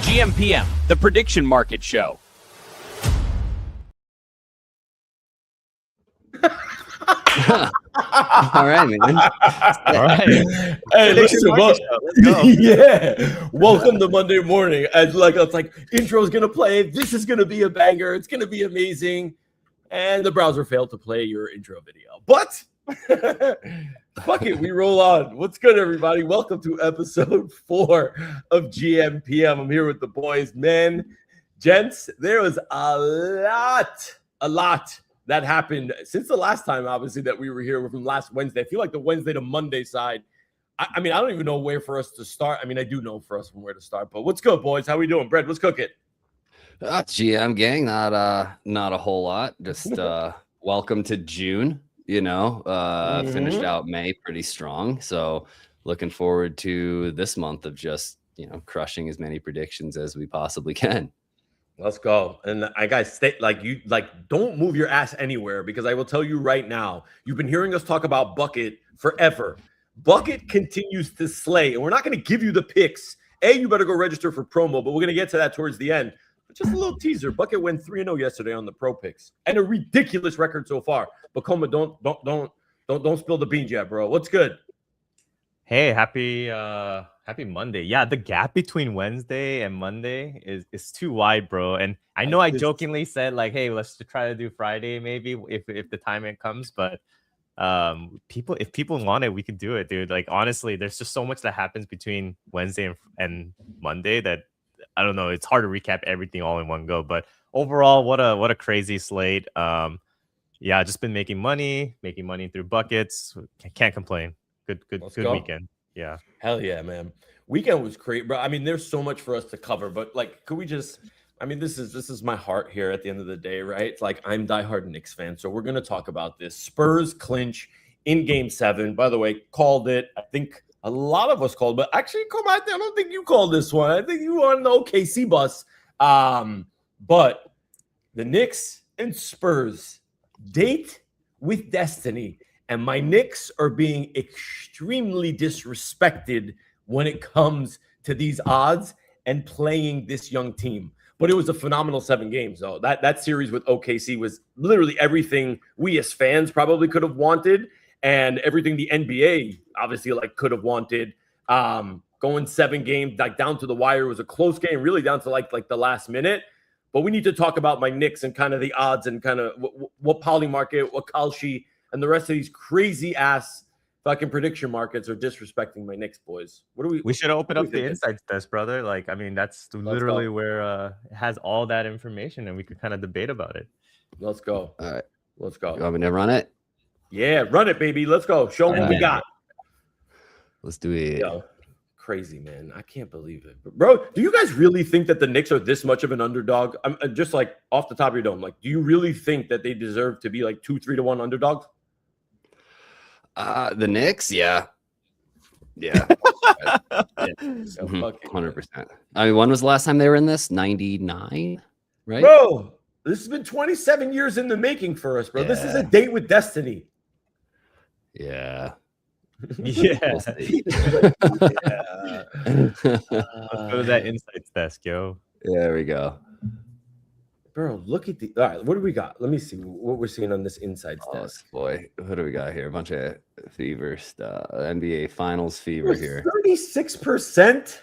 gmPM, the prediction market show. All right, man. All right. Hey, listen, Let's go. yeah. Welcome to Monday morning. It's like intro's gonna play. This is gonna be a banger. It's gonna be amazing. And the browser failed to play your intro video. But fuck it, we roll on. What's good, everybody? Welcome to episode 4 of gmPM. I'm here with the boys, men, gents. There was a lot that happened since the last time, obviously, that we were here from last Wednesday. I feel like the Wednesday to Monday side. I mean, I don't even know where for us to start. I mean, I do know for us from where to start. But what's good, boys? How we doing? Bread, let's cook it. GM gang, not a whole lot. Just welcome to June. Finished out May pretty strong. So looking forward to this month of just crushing as many predictions as we possibly can. Let's go. And I guys stay don't move your ass anywhere, because I will tell you right now, you've been hearing us talk about Bucket forever. Bucket continues to slay, and we're not going to give you the picks. You better go register for promo, but we're going to get to that towards the end. But just a little teaser. Bucket went 3-0 yesterday on the pro picks, and a ridiculous record so far. But Kkoma, don't spill the beans yet, bro. What's good? Hey, happy Monday. Yeah, the gap between Wednesday and Monday is too wide, bro. And I know I jokingly said like, hey, let's try to do Friday maybe if the timing comes, but if people want it, we could do it, dude. Like, honestly, there's just so much that happens between Wednesday and Monday that I don't know, it's hard to recap everything all in one go. But overall, what a crazy slate. Yeah, just been making money through buckets. Can't complain. Good weekend. Yeah. Hell yeah, man. Weekend was great, bro. I mean, there's so much for us to cover, but like, could we just, I mean, this is my heart here at the end of the day, right? It's like, I'm diehard Knicks fan, so we're going to talk about this. Spurs clinch in game 7. By the way, called it. I think a lot of us called, but actually, I don't think you called this one. I think you were on the OKC bus. But the Knicks and Spurs date with destiny. And my Knicks are being extremely disrespected when it comes to these odds and playing this young team. But it was a phenomenal 7 games, though. That series with OKC was literally everything we as fans probably could have wanted, and everything the NBA obviously could have wanted. Going 7 games down to the wire was a close game, really down to like the last minute. But we need to talk about my Knicks and kind of the odds and kind of what Polymarket, what Kalshi, and the rest of these crazy ass fucking prediction markets are disrespecting my Knicks, boys. We should open up the insights desk, brother. Like, I mean, that's literally where it has all that information, and we could kind of debate about it. Let's go. All right. Let's go. You want me to run it? Yeah, run it, baby. Let's go. Show them what we got. Let's do it. Yo, crazy, man. I can't believe it. But bro, do you guys really think that the Knicks are this much of an underdog? I'm just like off the top of your dome. Like, do you really think that they deserve to be like 2-3-1 underdogs? The Knicks, yeah. 100%. I mean, when was the last time they were in this? 99, right? Bro, this has been 27 years in the making for us, bro. Yeah. This is a date with destiny. Yeah. Yeah. Let's go to that insights desk, yo. There we go. Bro, look at the. All right, what do we got? Let me see what we're seeing on this insights desk. Boy, what do we got here? A bunch of fever stuff. NBA Finals fever here. 36%.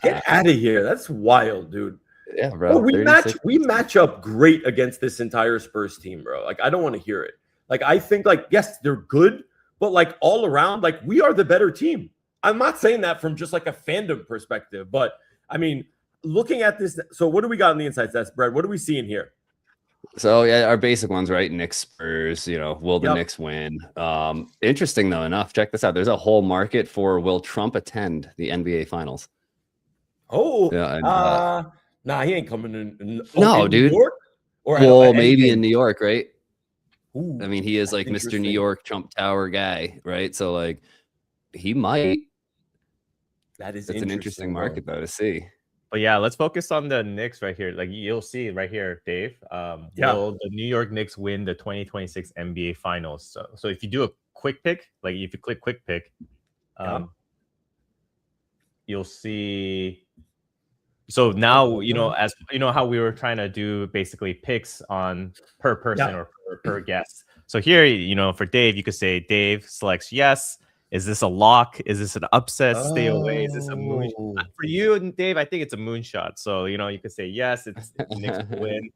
Get out of here. That's wild, dude. Yeah, bro. We match up great against this entire Spurs team, bro. Like, I don't want to hear it. Like, I think, like, yes, they're good, but like all around, like, we are the better team. I'm not saying that from just like a fandom perspective, but I mean, looking at this, so what do we got in the insights desk, Brad? What are we seeing here? So yeah, our basic ones, right? Knicks, Spurs, will the Knicks win? Interesting though enough, check this out. There's a whole market for will Trump attend the NBA Finals? Oh, yeah. Nah, he ain't coming in. No, in dude. New York? Or maybe in New York, right? Ooh, I mean, he is like Mr. New York Trump Tower guy, right? So like, he might. That's an interesting market though to see. But yeah, let's focus on the Knicks right here. Like, you'll see right here, Dave. Will the New York Knicks win the 2026 NBA Finals? So if you do a quick pick, like if you click quick pick, you'll see So now, as you know how we were trying to do basically picks on per person or per guest. So here, for Dave, you could say Dave selects yes. Is this a lock? Is this an upset? Stay away. Is this a moonshot? For you and Dave, I think it's a moonshot. So you could say yes, it's Knicks to win,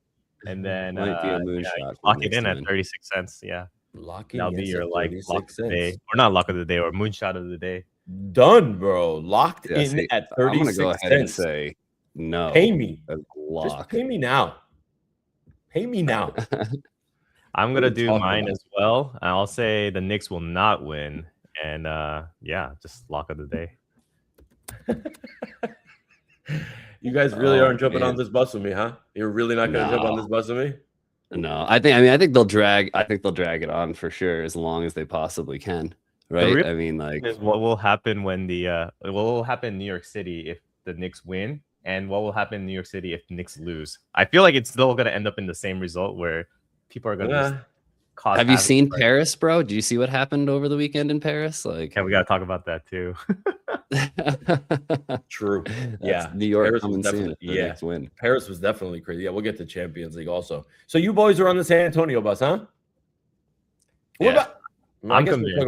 and then Might be a moonshot. lock it in at 36 cents. Yeah, that'll be your lock of the day, or not lock of the day, or moonshot of the day. Done, bro. Locked in at 36 I'm gonna go ahead and cents. say no. Pay me. Lock. Just pay me now. Pay me now. I'm gonna do mine as well. I'll say the Knicks will not win, and just lock of the day. You guys really aren't jumping on this bus with me, huh? You're really not gonna jump on this bus with me? No, I think they'll drag. I think they'll drag it on for sure, as long as they possibly can. Right? I mean, like, what will happen when what will happen in New York City if the Knicks win, and what will happen in New York City if the Knicks lose? I feel like it's still gonna end up in the same result where people are gonna. Have you seen Paris, bro? Did you see what happened over the weekend in Paris? Like, we gotta talk about that too. True. New York. Paris was definitely, win. Paris was definitely crazy. Yeah, we'll get to Champions League also. So you boys are on the San Antonio bus, huh? What about? I'm convinced.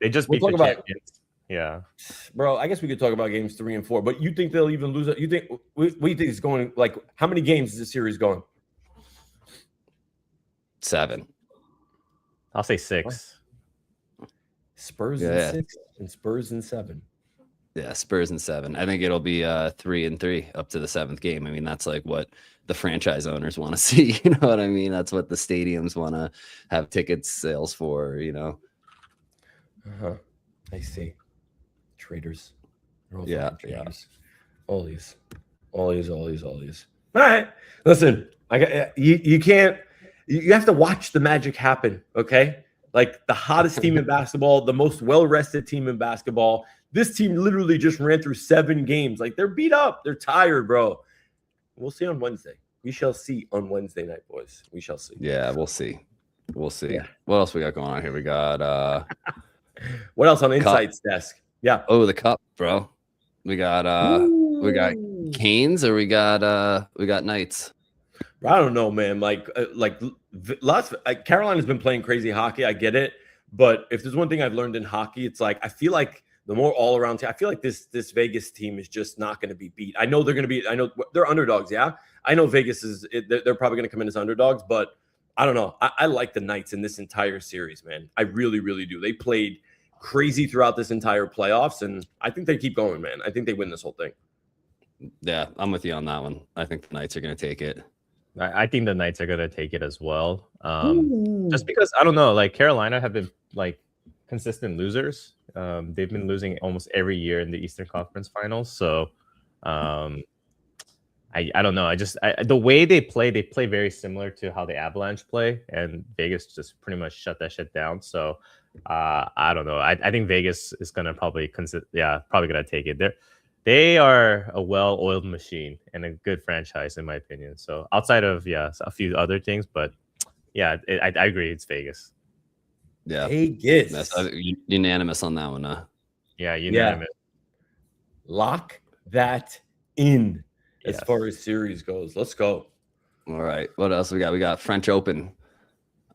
They just beat the champions. Yeah, bro. I guess we could talk about games 3 and 4, but you think they'll even lose it? You think? What do you think is going? Like, how many games is this series going? 7. I'll say 6. Spurs in 6 and Spurs in 7. Yeah, Spurs in 7. I think it'll be 3 and 3 up to the 7th game. I mean, that's like what the franchise owners want to see. You know what I mean? That's what the stadiums want to have ticket sales for. I see. Traders. Yeah. All these. All right. Listen, you can't. You have to watch the magic happen, okay? Like, the hottest team in basketball, the most well-rested team in basketball. This team literally just ran through 7 games. Like, they're beat up. They're tired, bro. We'll see on Wednesday. We shall see on Wednesday night, boys. We shall see. Yeah, we'll see. Yeah. What else we got going on here? We got what else on Insight's desk? Yeah. Oh, the cup, bro. We got Canes, or we got Knights. I don't know, man. Carolina's been playing crazy hockey. I get it, but if there's one thing I've learned in hockey, it's like I feel like the more all-around team. I feel like this Vegas team is just not going to be beat. I know they're going to be. I know they're underdogs. Yeah, I know Vegas is. They're probably going to come in as underdogs, but I don't know. I like the Knights in this entire series, man. I really, really do. They played crazy throughout this entire playoffs, and I think they keep going, man. I think they win this whole thing. Yeah, I'm with you on that one. I think the Knights are going to take it. I think the Knights are going to take it as well. Just because, I don't know, like, Carolina have been, like, consistent losers. They've been losing almost every year in the Eastern Conference Finals. So, I don't know. The way they play very similar to how the Avalanche play, and Vegas just pretty much shut that shit down. So, I don't know. I think Vegas is going to probably going to take it. They are a well-oiled machine and a good franchise, in my opinion. So outside of a few other things, but I agree, it's Vegas. Yeah, Vegas. That's unanimous on that one. Yeah, unanimous. Lock that in as far as series goes. Let's go. All right, what else we got? We got French Open.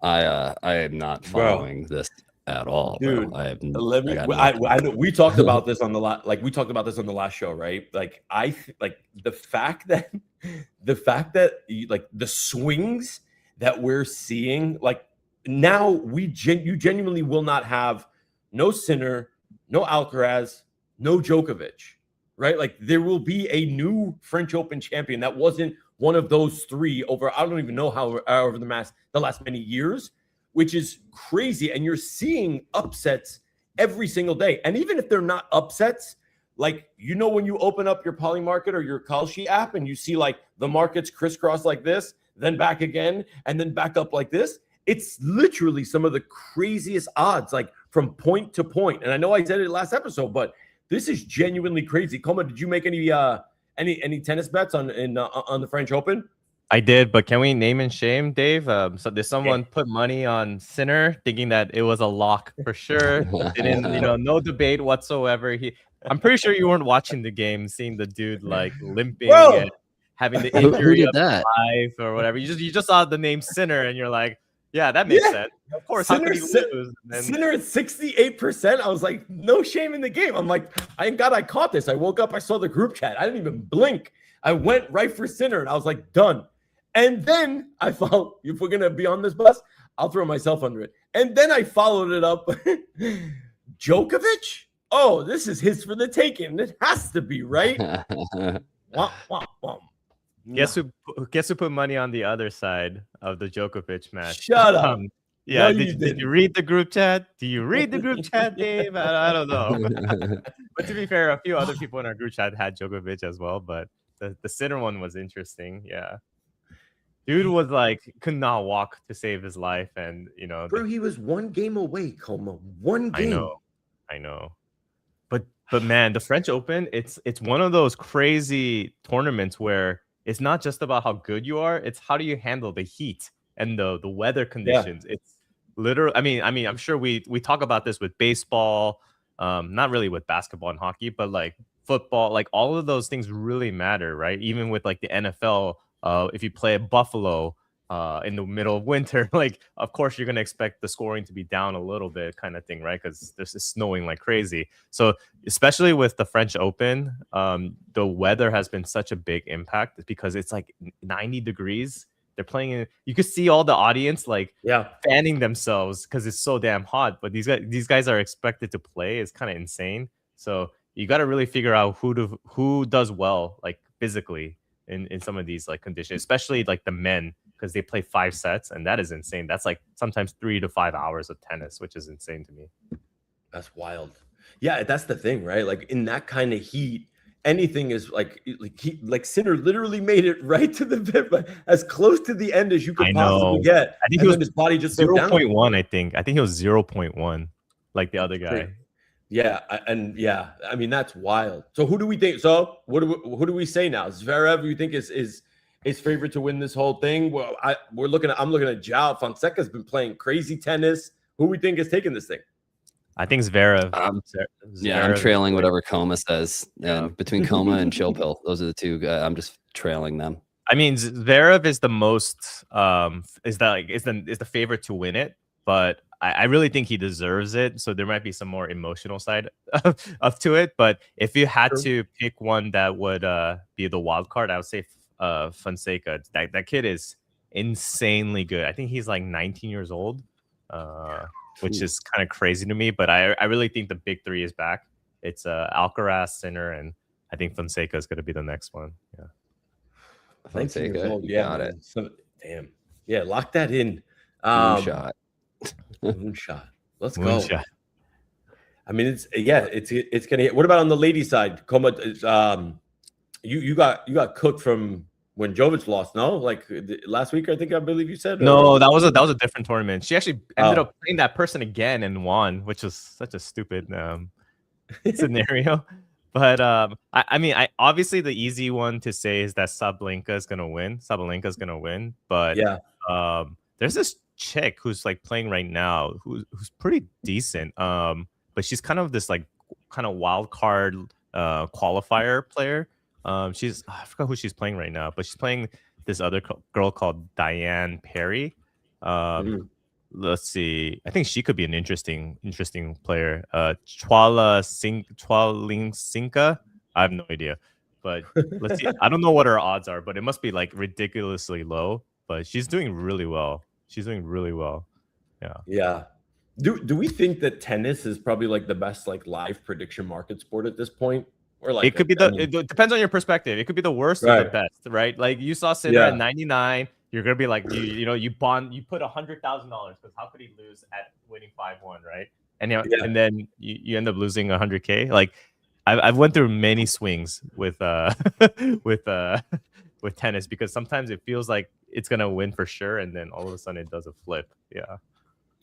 I am not following this at all, dude. Bro. I have. We talked about this on the last show, right? Like, the fact that the swings that we're seeing, like, now you genuinely will not have no Sinner, no Alcaraz, no Djokovic, right? Like, there will be a new French Open champion that wasn't one of those 3 over. I don't even know how over the last many years, which is crazy. And you're seeing upsets every single day. And even if they're not upsets, like, when you open up your Polymarket or your Kalshi app and you see, like, the markets crisscross like this, then back again, and then back up like this, it's literally some of the craziest odds, like, from point to point. And I know I said it last episode, but this is genuinely crazy. Kkoma, did you make any tennis bets on the French Open? I did, but can we name and shame, Dave? So did someone put money on Sinner, thinking that it was a lock for sure? Didn't, no debate whatsoever. I'm pretty sure you weren't watching the game, seeing the dude, like, limping. Bro, having the Who injury did of that? life or whatever. You just saw the name Sinner and you're like, yeah, that makes sense. Of course, how could he lose? Sinner at 68%. I was like, no shame in the game. I'm like, thank God I caught this. I woke up, I saw the group chat. I didn't even blink. I went right for Sinner and I was like, done. And then I thought, if we're going to be on this bus, I'll throw myself under it. And then I followed it up. Djokovic? Oh, this is his for the taking. It has to be, right? Wah, wah, wah. Guess who put money on the other side of the Djokovic match? Shut up. Yeah, No, did you read the group chat? Do you read the group chat, Dave? I don't know. But to be fair, a few other people in our group chat had Djokovic as well, but the Sinner one was interesting. Yeah. Dude was like, could not walk to save his life. And, Bro, he was one game away, Kkoma. One game. I know. But man, the French Open, it's one of those crazy tournaments where it's not just about how good you are, it's how do you handle the heat and the weather conditions. Yeah. It's literally, I mean, I'm sure we talk about this with baseball, not really with basketball and hockey, but like football, like all of those things really matter, right? Even with like the NFL, if you play at Buffalo in the middle of winter, like of course you're gonna expect the scoring to be down a little bit, kind of thing, right? Because this is snowing like crazy. So especially with the French Open, the weather has been such a big impact because it's like 90 degrees. They're playing in, you could see all the audience like fanning themselves because it's so damn hot. But these guys are expected to play. It's kind of insane. So you got to really figure out who does well, like physically in some of these like conditions, especially like the men, because they play 5 sets, and that is insane. That's like sometimes 3 to 5 hours of tennis, which is insane to me. That's wild. Yeah, that's the thing, right? Like in that kind of heat, anything is like Sinner literally made it right to the as close to the end as you could possibly get. I think he was his body just 0.1. I think he was 0.1, like the other guy. Yeah, I mean that's wild. So who do we think? So who do we say now? Zverev, you think is favorite to win this whole thing? Well, I'm looking at Joao. Fonseca's been playing crazy tennis. Who we think is taking this thing? I think Zverev. I'm trailing whatever Kkoma says. Between Kkoma and Chill Pill, those are the two. I'm just trailing them. I mean, Zverev is the most is the favorite to win it, but I really think he deserves it. So there might be some more emotional side up to it. But if you had to pick one that would be the wild card, I would say Fonseca. That kid is insanely good. I think he's like 19 years old, which is kind of crazy to me. But I really think the big three is back. It's Alcaraz, Sinner, and I think Fonseca is going to be the next one. Yeah, Fonseca, got it. Damn, yeah, lock that in. Moonshot. Moonshot. Let's go. I mean, it's gonna hit. What about on the ladies' side? Kkoma, you got cooked from when Jovic lost, no? Like last week, I believe you said. No, that was a different tournament. She actually ended up playing that person again and won, which was such a stupid scenario. But I mean, obviously the easy one to say is that Sabalenka is gonna win. But there's this chick who's like playing right now who's pretty decent. But she's kind of this like wild card qualifier player. I forgot who she's playing right now, but she's playing this other girl called Diane Perry. Let's see. I think she could be an interesting player. Chua Ling Sinka. I have no idea, but let's see. I don't know what her odds are, but it must be like ridiculously low. But she's doing really well. Yeah. Do we think that tennis is probably like the best like live prediction market sport at this point? Or like it could be it depends on your perspective. It could be the worst or the best, right? Like you saw Sinner at 99. You're gonna be like, you put $100,000 because how could he lose at winning 5-1, right? And and then you end up losing 100K. Like I've went through many swings with with tennis because sometimes it feels like it's gonna win for sure, and then all of a sudden it does a flip. Yeah,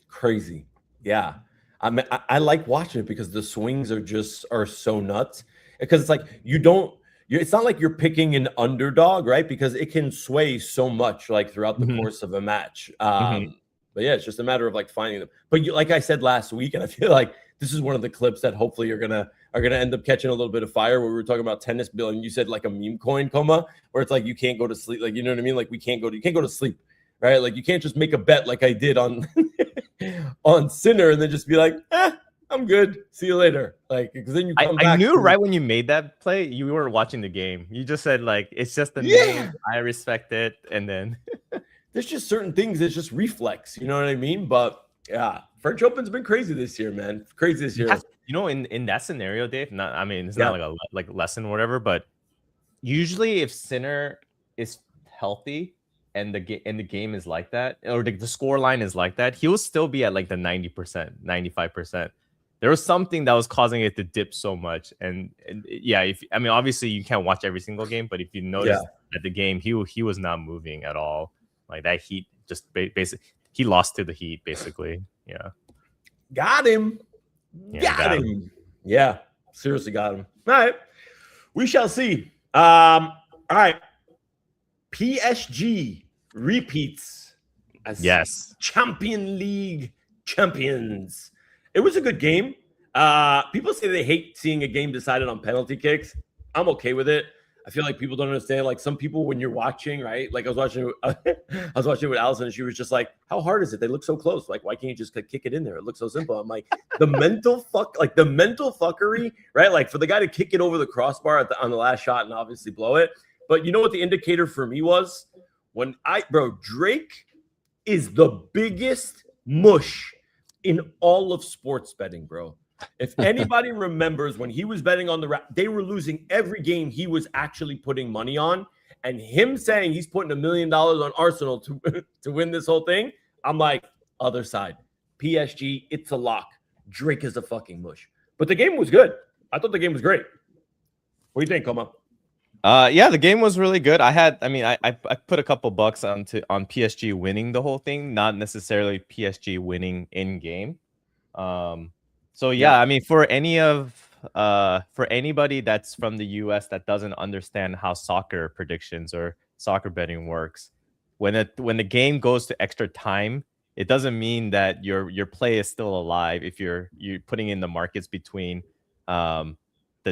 crazy. Yeah, I like watching it because the swings are so nuts. Because it's like it's not like you're picking an underdog, right? Because it can sway so much like throughout the course of a match. But yeah, it's just a matter of like finding them. But like I said last week, and I feel like this is one of the clips that hopefully are gonna end up catching a little bit of fire. Where we were talking about tennis, Bill, and you said like a meme coin, Kkoma, where it's like you can't go to sleep, like you know what I mean, like you can't go to sleep, right? Like you can't just make a bet like I did on on Sinner and then just be like, I'm good. See you later. Like, because then you come back. I knew right when you made that play, you weren't watching the game. You just said like, it's just the name. I respect it, and then there's just certain things. It's just reflex. You know what I mean? But yeah, French Open's been crazy this year, man. Crazy this year. You know, in that scenario, Dave. It's not like a lesson or whatever, but usually if Sinner is healthy and the game is like that, or the score line is like that, he will still be at like the 90%, 95%. There was something that was causing it to dip so much, and yeah, obviously you can't watch every single game, but if you notice at the game, he was not moving at all. Like that heat, just basically he lost to the heat, basically. Yeah, got him. Got him. Yeah, seriously got him. All right, we shall see. All right, PSG repeats as Champion League champions. It was a good game. People say they hate seeing a game decided on penalty kicks. I'm okay with it. I feel like people don't understand. Like some people, when you're watching, right? Like I was watching with Allison, and she was just like, "How hard is it? They look so close. Like, why can't you just kick it in there? It looks so simple." I'm like, the mental fuckery, right? Like for the guy to kick it over the crossbar on the last shot and obviously blow it. But you know what the indicator for me was? Drake is the biggest mush in all of sports betting, bro. If anybody remembers when he was betting on they were losing every game he was actually putting money on, and him saying he's putting $1 million on Arsenal to win this whole thing, I'm like, other side. PSG, it's a lock. Drake is a fucking mush. But the game was good. I thought the game was great. What do you think, Kkoma? Yeah, the game was really good. I put a couple bucks on PSG winning the whole thing, not necessarily PSG winning in game. So yeah, I mean, for anybody that's from the US that doesn't understand how soccer predictions or soccer betting works, when the game goes to extra time, it doesn't mean that your play is still alive if you're putting in the markets between the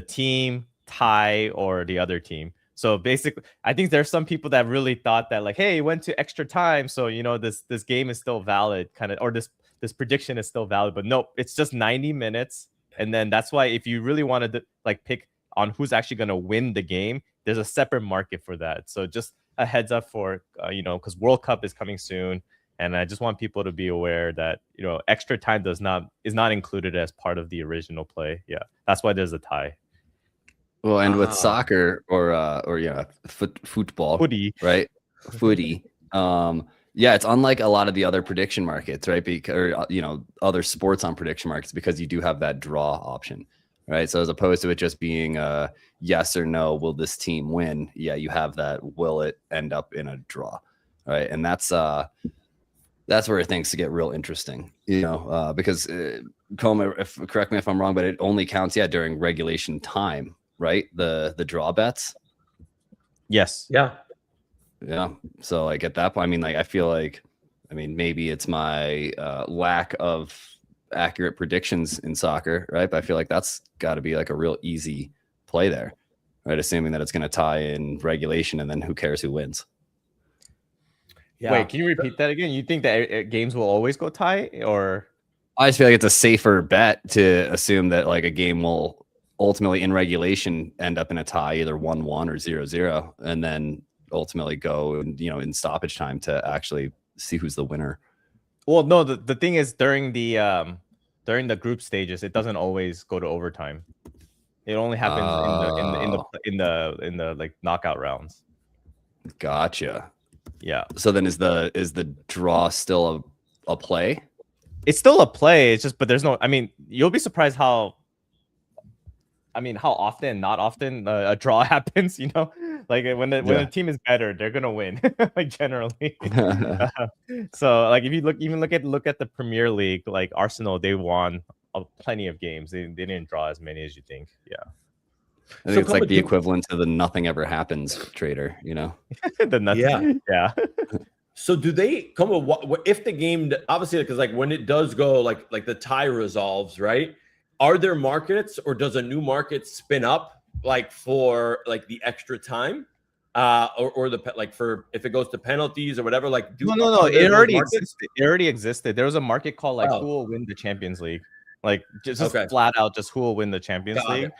team, tie, or the other team. So basically, I think there's some people that really thought that like, hey, it went to extra time, so you know this game is still valid, kind of, or this prediction is still valid. But no, it's just 90 minutes, and then that's why if you really wanted to like pick on who's actually going to win the game, there's a separate market for that. So just a heads up for because World Cup is coming soon, and I just want people to be aware that extra time is not included as part of the original play. Yeah, that's why there's a tie. Well, and with soccer or football, footy, right? Footy. Yeah, it's unlike a lot of the other prediction markets, right? Because other sports on prediction markets, because you do have that draw option, right? So as opposed to it just being yes or no, will this team win? Yeah, you have that. Will it end up in a draw, right? And that's where things get real interesting, because Kkoma, correct me if I'm wrong, but it only counts during regulation time. Right, the draw bets. Yes. Yeah. So like at that point, I feel like, maybe it's my lack of accurate predictions in soccer, right? But I feel like that's got to be like a real easy play there, right? Assuming that it's going to tie in regulation, and then who cares who wins? Yeah. Wait, can you repeat that again? You think that games will always go tie, or? I just feel like it's a safer bet to assume that like a game will ultimately in regulation end up in a tie, either 1-1 or 0-0, and then ultimately go in stoppage time to actually see who's the winner. Well, no, the thing is during the group stages, it doesn't always go to overtime. It only happens in the like knockout rounds. Gotcha. Yeah. So then is the draw still a play? It's still a play. It's just, but there's no. You'll be surprised how often, not often, a draw happens. Like when the team is better, they're gonna win. Like generally. So like if you look at the Premier League, like Arsenal, they won plenty of games. They didn't draw as many as you think. Yeah. I think it's like the equivalent to the nothing ever happens trader. The nothing. Yeah. So do they come with if the game, obviously, because like when it does go like the tie resolves, right? are there markets, or does a new market spin up like for like the extra time, or the like for if it goes to penalties or whatever? Like, No. It already existed. It already existed. There was a market called like who will win the Champions League, like just flat out just who will win the Champions League,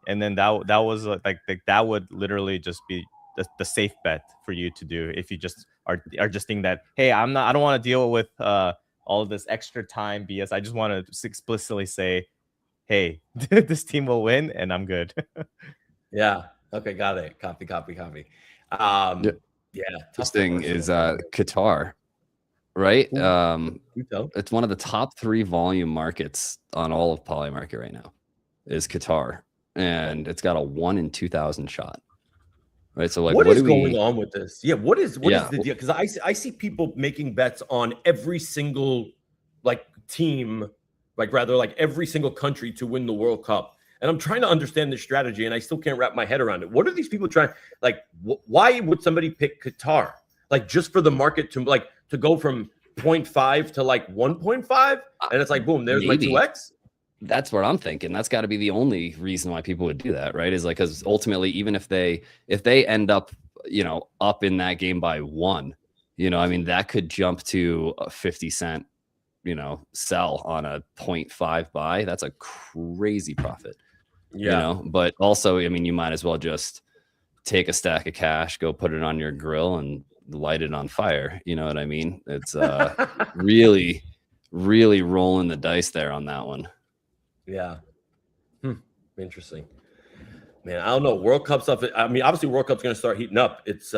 and then that was like that would literally just be the safe bet for you to do if you just are just thinking that, hey, I don't want to deal with all of this extra time BS. I just want to explicitly say, hey, this team will win and I'm good. Yeah. Okay. Got it. Copy. Yeah. This thing is Qatar, right? It's one of the top 3 volume markets on all of Polymarket right now is Qatar. And it's got a 1 in 2,000 shot. Right. So like, what is going on with this? Yeah. What is the deal? Because I see people making bets on every single like team, like rather like every single country to win the World Cup. And I'm trying to understand this strategy and I still can't wrap my head around it. What are these people trying? Like, why would somebody pick Qatar? Like just for the market to go from 0.5 to like 1.5? And it's like, boom, there's my 2x. That's what I'm thinking. That's got to be the only reason why people would do that, right? Is like, because ultimately, even if they end up, up in that game by 1, I mean, that could jump to a 50 cent, sell on a 0.5 buy. That's a crazy profit. Yeah. But also, I mean, you might as well just take a stack of cash, go put it on your grill and light it on fire. You know what I mean? It's really, really rolling the dice there on that one. Yeah. Interesting. Man, I don't know. World Cup stuff. I mean, obviously World Cup's going to start heating up. It's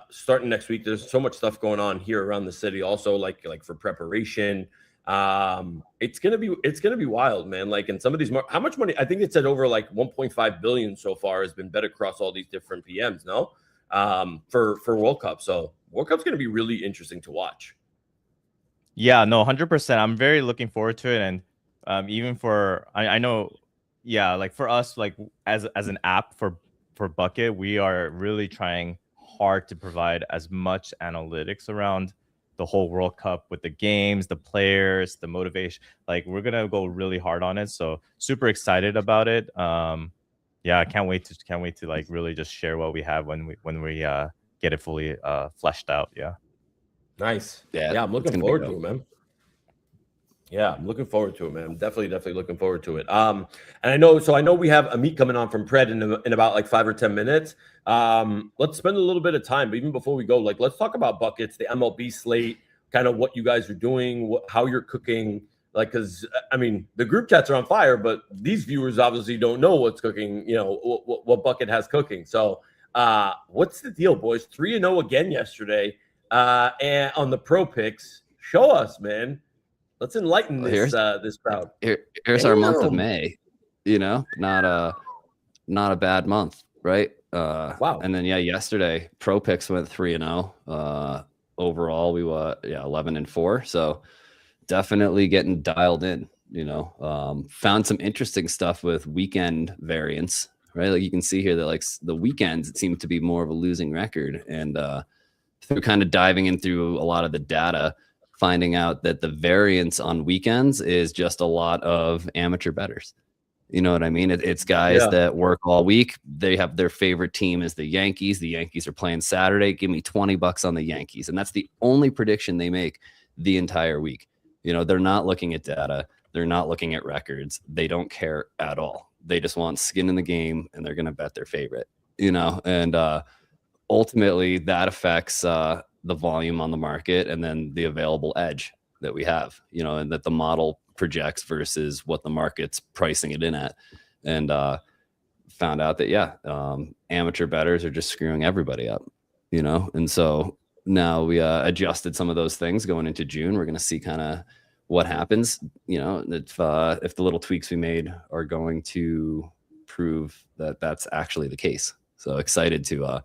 starting next week. There's so much stuff going on here around the city also, like for preparation. It's going to be wild, man. Like, and some of these how much money? I think it said over like 1.5 billion so far has been bet across all these different PMs, no? For World Cup. So World Cup's going to be really interesting to watch. Yeah, no, 100%. I'm very looking forward to it. And even for I know, yeah, like for us, like as an app for Bucket, we are really trying hard to provide as much analytics around the whole World Cup with the games, the players, the motivation. Like we're gonna go really hard on it. So super excited about it. Yeah, I can't wait to like really just share what we have when we get it fully fleshed out. Yeah. Nice. Yeah, I'm looking forward to it, man. Yeah, I'm looking forward to it, man. I'm definitely looking forward to it. And I know we have Amit coming on from Pred in about like 5 or 10 minutes. Let's spend a little bit of time, but even before we go, like let's talk about buckets, the MLB slate, kind of what you guys are doing, how you're cooking. Like, because I mean, the group chats are on fire, but these viewers obviously don't know what's cooking. What Bucket has cooking. So, what's the deal, boys? 3-0 again yesterday, and on the pro picks. Show us, man. Let's enlighten this crowd. Here's our month of May. Not a bad month, right? Wow. And then yesterday pro picks went 3-0. Overall, we were 11-4. So definitely getting dialed in. Found some interesting stuff with weekend variants, right? Like you can see here that like the weekends it seemed to be more of a losing record, and through kind of diving in through a lot of the data, finding out that the variance on weekends is just a lot of amateur bettors. You know what I mean? It's guys that work all week. They have their favorite team is the Yankees. The Yankees are playing Saturday. Give me $20 on the Yankees. And that's the only prediction they make the entire week. They're not looking at data. They're not looking at records. They don't care at all. They just want skin in the game and they're going to bet their favorite, and ultimately that affects the volume on the market and then the available edge that we have, and that the model projects versus what the market's pricing it in at. And found out that, amateur bettors are just screwing everybody up, and so now we adjusted some of those things going into June. We're going to see kind of what happens, if the little tweaks we made are going to prove that that's actually the case. So excited to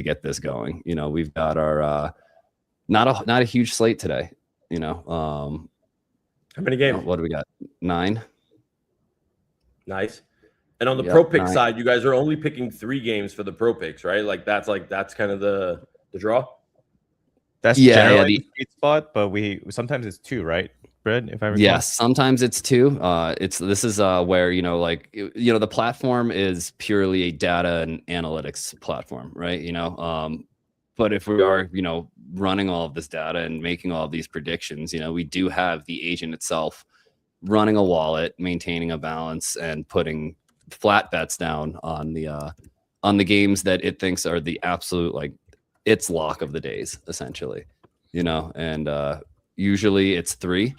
get this going. We've got our not a huge slate today. How many games? What do we got? 9. Nice. And on the pro pick side, you guys are only picking 3 games for the pro picks, right? That's kind of the draw. That's generally the sweet spot, but sometimes it's 2, right, Brad? If I recall. Yes, sometimes it's 2. This is where the platform is purely a data and analytics platform, right? But if we are running all of this data and making all of these predictions, we do have the agent itself running a wallet, maintaining a balance, and putting flat bets down on the games that it thinks are the absolute its lock of the days, essentially. And usually it's 3.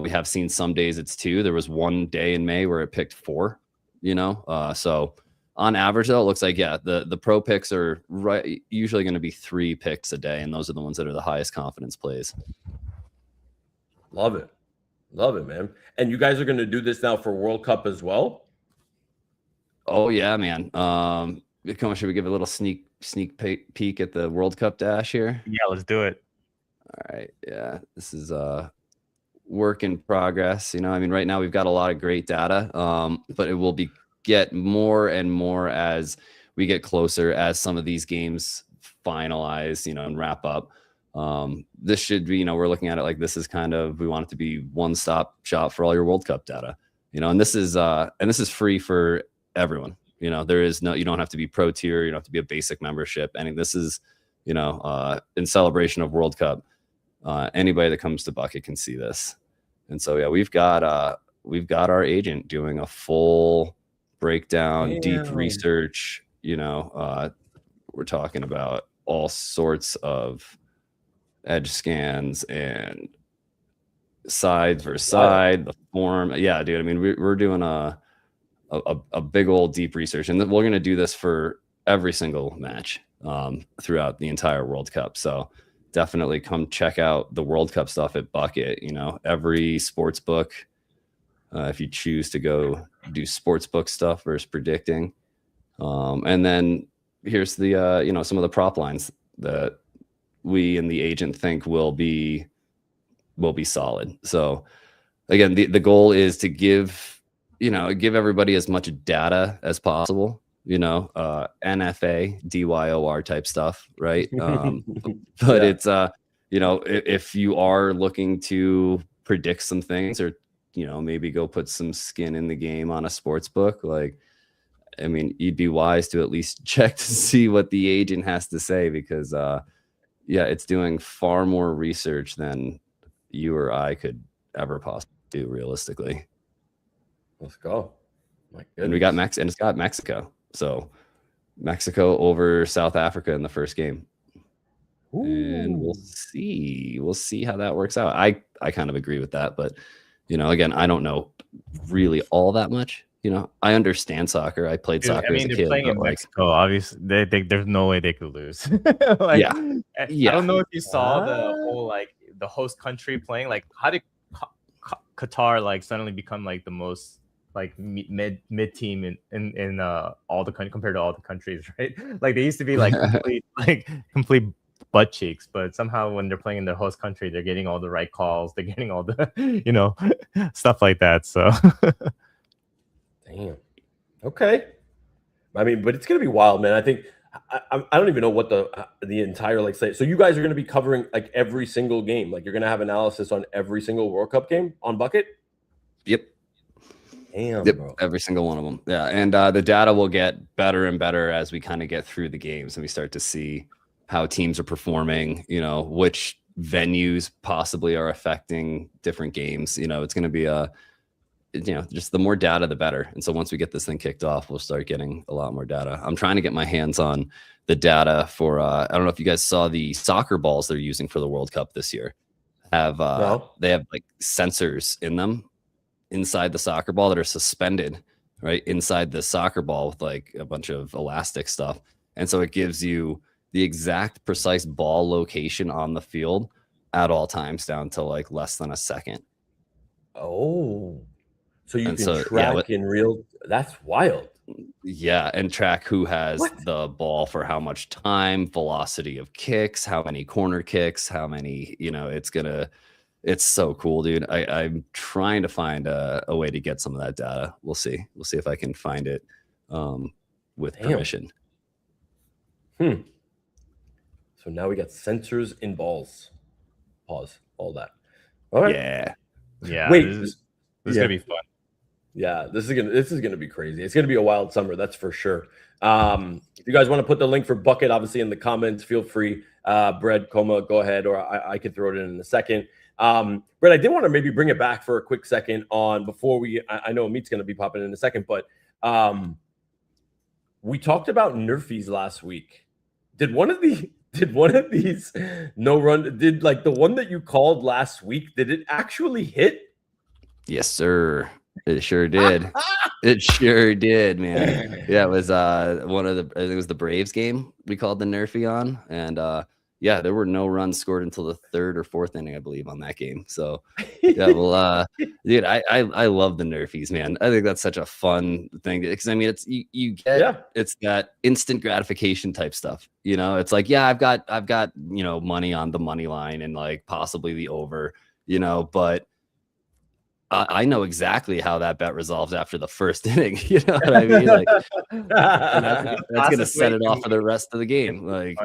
We have seen some days it's 2. There was one day in May where it picked 4. So on average, though, it looks like the pro picks are usually going to be 3 picks a day, and those are the ones that are the highest confidence plays. Love it, man. And you guys are going to do this now for World Cup as well? Oh yeah, man. Should we give a little sneak peek at the World Cup dash here? Yeah, let's do it. All right. Yeah, this is work in progress. Right now we've got a lot of great data, but it will get more and more as we get closer, as some of these games finalize, and wrap up. This should be, we're looking at it like this is we want it to be one-stop shop for all your World Cup data, and this is free for everyone. There is you don't have to be pro tier, you don't have to be a basic membership. And this is, in celebration of World Cup, anybody that comes to Bucket can see this. And so, yeah, we've got our agent doing a full breakdown, deep research. We're talking about all sorts of edge scans and side versus side, the form. Yeah, dude. We're doing a big old deep research, and we're going to do this for every single match throughout the entire World Cup. So definitely come check out the World Cup stuff at Bucket. Every sports book, if you choose to go do sports book stuff versus predicting. And then here's the some of the prop lines that we and the agent think will be solid. So again, the goal is to give everybody as much data as possible, NFA, DYOR type stuff, right? But it's, if you are looking to predict some things, or, maybe go put some skin in the game on a sports book, you'd be wise to at least check to see what the agent has to say, because, it's doing far more research than you or I could ever possibly do realistically. Let's go. My goodness. And we got and it's got Mexico. So Mexico over South Africa in the first game. Ooh. And we'll see how that works out. I kind of agree with that, but again, I don't know really all that much. I understand soccer. I played soccer as a kid. They're playing in Mexico. Obviously, there's no way they could lose. I don't know if you saw the whole the host country playing. How did Qatar suddenly become the most mid team in all the country compared to all the countries, right? They used to be complete butt cheeks, but somehow when they're playing in their host country, they're getting all the right calls, they're getting all the stuff like that. So damn. Okay. But it's gonna be wild, man. I think I don't even know what the entire say. So you guys are gonna be covering every single game. You're gonna have analysis on every single World Cup game on Bucket. Yep. Damn, yep, bro. every single one of them. Yeah, and the data will get better and better as we kind of get through the games and we start to see how teams are performing, which venues possibly are affecting different games. It's going to be just the more data, the better. And so once we get this thing kicked off, we'll start getting a lot more data. I'm trying to get my hands on the data for, I don't know if you guys saw the soccer balls they're using for the World Cup this year. They have sensors in them inside the soccer ball that are suspended right inside the soccer ball with a bunch of elastic stuff. And so it gives you the exact precise ball location on the field at all times down to less than a second. Oh, so you can track in real. That's wild. Yeah, and track who has the ball for how much time, velocity of kicks, how many corner kicks, how many, it's so cool, dude. I'm trying to find a way to get some of that data. We'll see if I can find it with permission. So now we got sensors in balls. Pause. All that. All right. Yeah. Wait. This is gonna be fun. Yeah, this is gonna be crazy. It's gonna be a wild summer, that's for sure. If you guys want to put the link for Bucket, obviously in the comments, feel free. Brett, Kkoma, go ahead, or I could throw it in a second. Brett, I did want to maybe bring it back for a quick second on before I know Amit's gonna be popping in a second, but we talked about Nerfies last week. Did one of these no run, did like the one that you called last week, did it actually hit? Yes, sir. It sure did. It sure did, man. Yeah, it was I think it was the Braves game we called the Nerfy on. And yeah, there were no runs scored until the 3rd or 4th inning, I believe, on that game. So yeah, well, dude, I love the Nerfies, man. I think that's such a fun thing because I mean it's you get it's that instant gratification type stuff. You know, it's like, yeah, I've got money on the money line and like possibly the over, but I know exactly how that bet resolves after the first inning. You know what I mean? Like, that's going to set it off for the rest of the game. Like,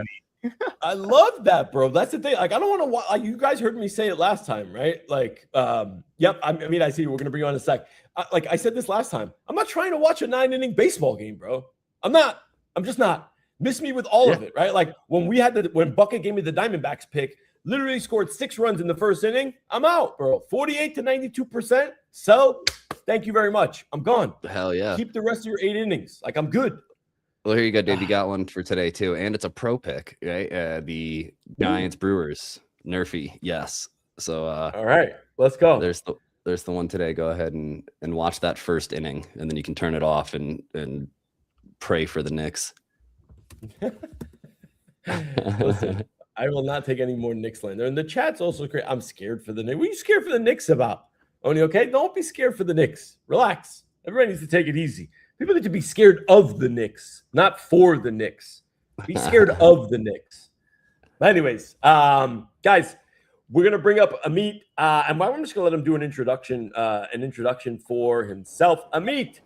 I love that, bro. That's the thing. Like, I don't want to. Like, you guys heard me say it last time, right? Like, yep. I mean, I see you. We're going to bring you on in a sec. Like I said this last time, I'm not trying to watch a 9-inning baseball game, bro. I'm not. I'm just not. Miss me with all of it, right? Like when Bucket gave me the Diamondbacks pick. Literally scored 6 runs in the first inning. I'm out, bro. 48 to 92%. So, thank you very much. I'm gone. Hell yeah. Keep the rest of your 8 innings. Like, I'm good. Well, here you go, Dave. You got one for today, too. And it's a pro pick, right? The Giants Brewers. Nerfy. Yes. So, all right. Let's go. There's the one today. Go ahead and watch that first inning. And then you can turn it off and pray for the Knicks. Listen. I will not take any more Knicks slander. And the chat's also great. I'm scared for the Knicks. What are you scared for the Knicks about? Oni, okay? Don't be scared for the Knicks. Relax. Everybody needs to take it easy. People need to be scared of the Knicks, not for the Knicks. Be scared of the Knicks. But anyways, guys, we're going to bring up Amit. And I'm just going to let him do an introduction for himself. Amit,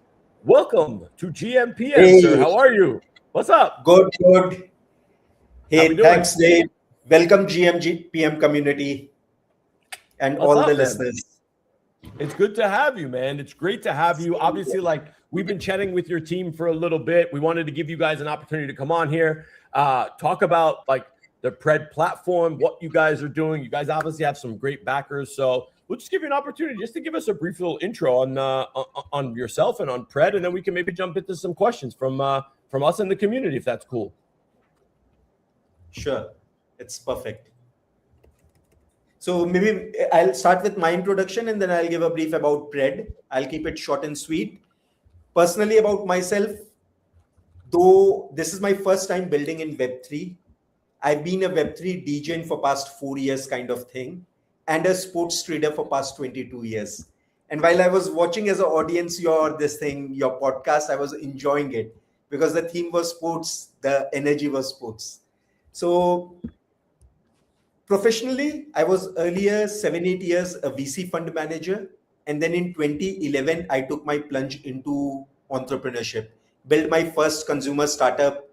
welcome to gmPM, sir. How are you? What's up? Good. Hey, thanks, Dave. Welcome, gmPM community and all the listeners. It's good to have you, man. It's great to have you. Obviously, like we've been chatting with your team for a little bit. We wanted to give you guys an opportunity to come on here, talk about like the Pred platform, what you guys are doing. You guys obviously have some great backers, so we'll just give you an opportunity just to give us a brief little intro on yourself and on Pred, and then we can maybe jump into some questions from us in the community, if that's cool. Sure, it's perfect. So maybe I'll start with my introduction and then I'll give a brief about Pred. I'll keep it short and sweet. Personally, about myself, though this is my first time building in Web3, I've been a Web3 DJ for past 4 years kind of thing and a sports trader for past 22 years. And while I was watching as an audience your podcast, I was enjoying it because the theme was sports, the energy was sports. So professionally, I was earlier 7-8 years a VC fund manager. And then in 2011, I took my plunge into entrepreneurship, built my first consumer startup,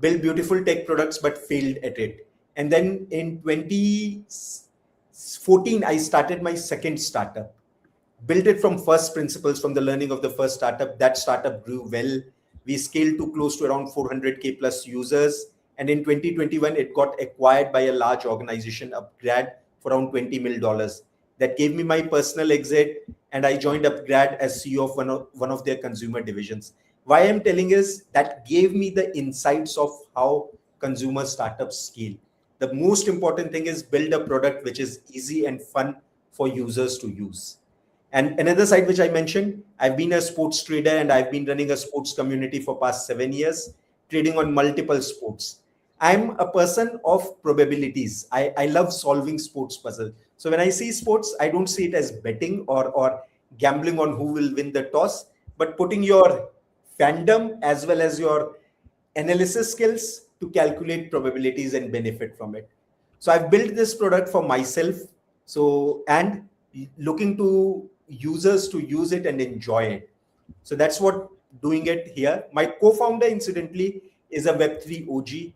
built beautiful tech products, but failed at it. And then in 2014, I started my second startup, built it from first principles, from the learning of the first startup. That startup grew well. We scaled to close to around 400K plus users. And in 2021, it got acquired by a large organization, Upgrad, for around $20 million. That gave me my personal exit, and I joined Upgrad as CEO of one of their consumer divisions. Why I'm telling is that gave me the insights of how consumer startups scale. The most important thing is build a product which is easy and fun for users to use. And another side which I mentioned, I've been a sports trader and I've been running a sports community for past 7 years, trading on multiple sports. I'm a person of probabilities. I love solving sports puzzles. So when I see sports, I don't see it as betting or gambling on who will win the toss, but putting your fandom as well as your analysis skills to calculate probabilities and benefit from it. So I've built this product for myself. And looking to users to use it and enjoy it. So that's what doing it here. My co-founder, incidentally, is a Web3 OG.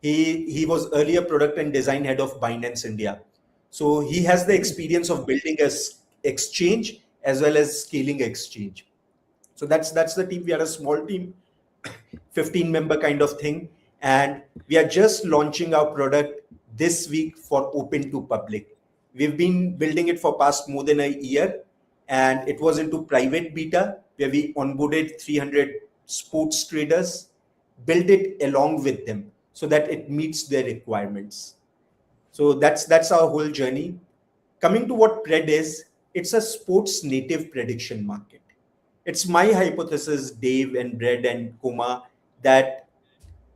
He was earlier product and design head of Binance India. So he has the experience of building a exchange as well as scaling exchange. So that's the team. We are a small team, 15-member kind of thing. And we are just launching our product this week for open to public. We've been building it for past more than a year, and it was into private beta where we onboarded 300 sports traders, built it along with them so that it meets their requirements. So that's our whole journey. Coming to what Pred is, it's a sports native prediction market. It's my hypothesis, Dave and Brad and Kkoma, that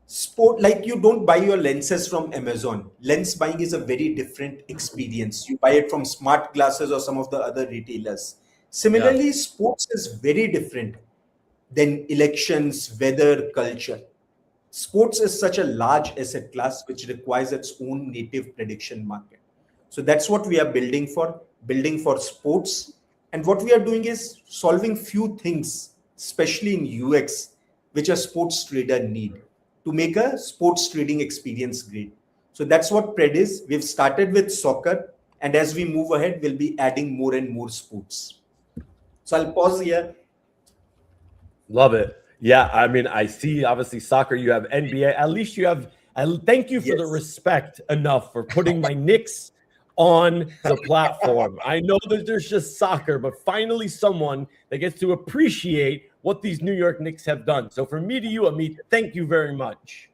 sport, like you don't buy your lenses from Amazon. Lens buying is a very different experience. You buy it from smart glasses or some of the other retailers. Similarly, sports is very different than elections, weather, culture. Sports is such a large asset class which requires its own native prediction market. So that's what we are building for sports. And what we are doing is solving few things, especially in UX, which a sports trader need to make a sports trading experience great. So that's what Pred is. We've started with soccer, and as we move ahead, we'll be adding more and more sports. So I'll pause here. Love it. Yeah, I mean, I see obviously soccer, you have NBA. At least you have, thank you for the respect enough for putting my Knicks on the platform. I know that there's just soccer, but finally someone that gets to appreciate what these New York Knicks have done. So from me to you, Amit, thank you very much.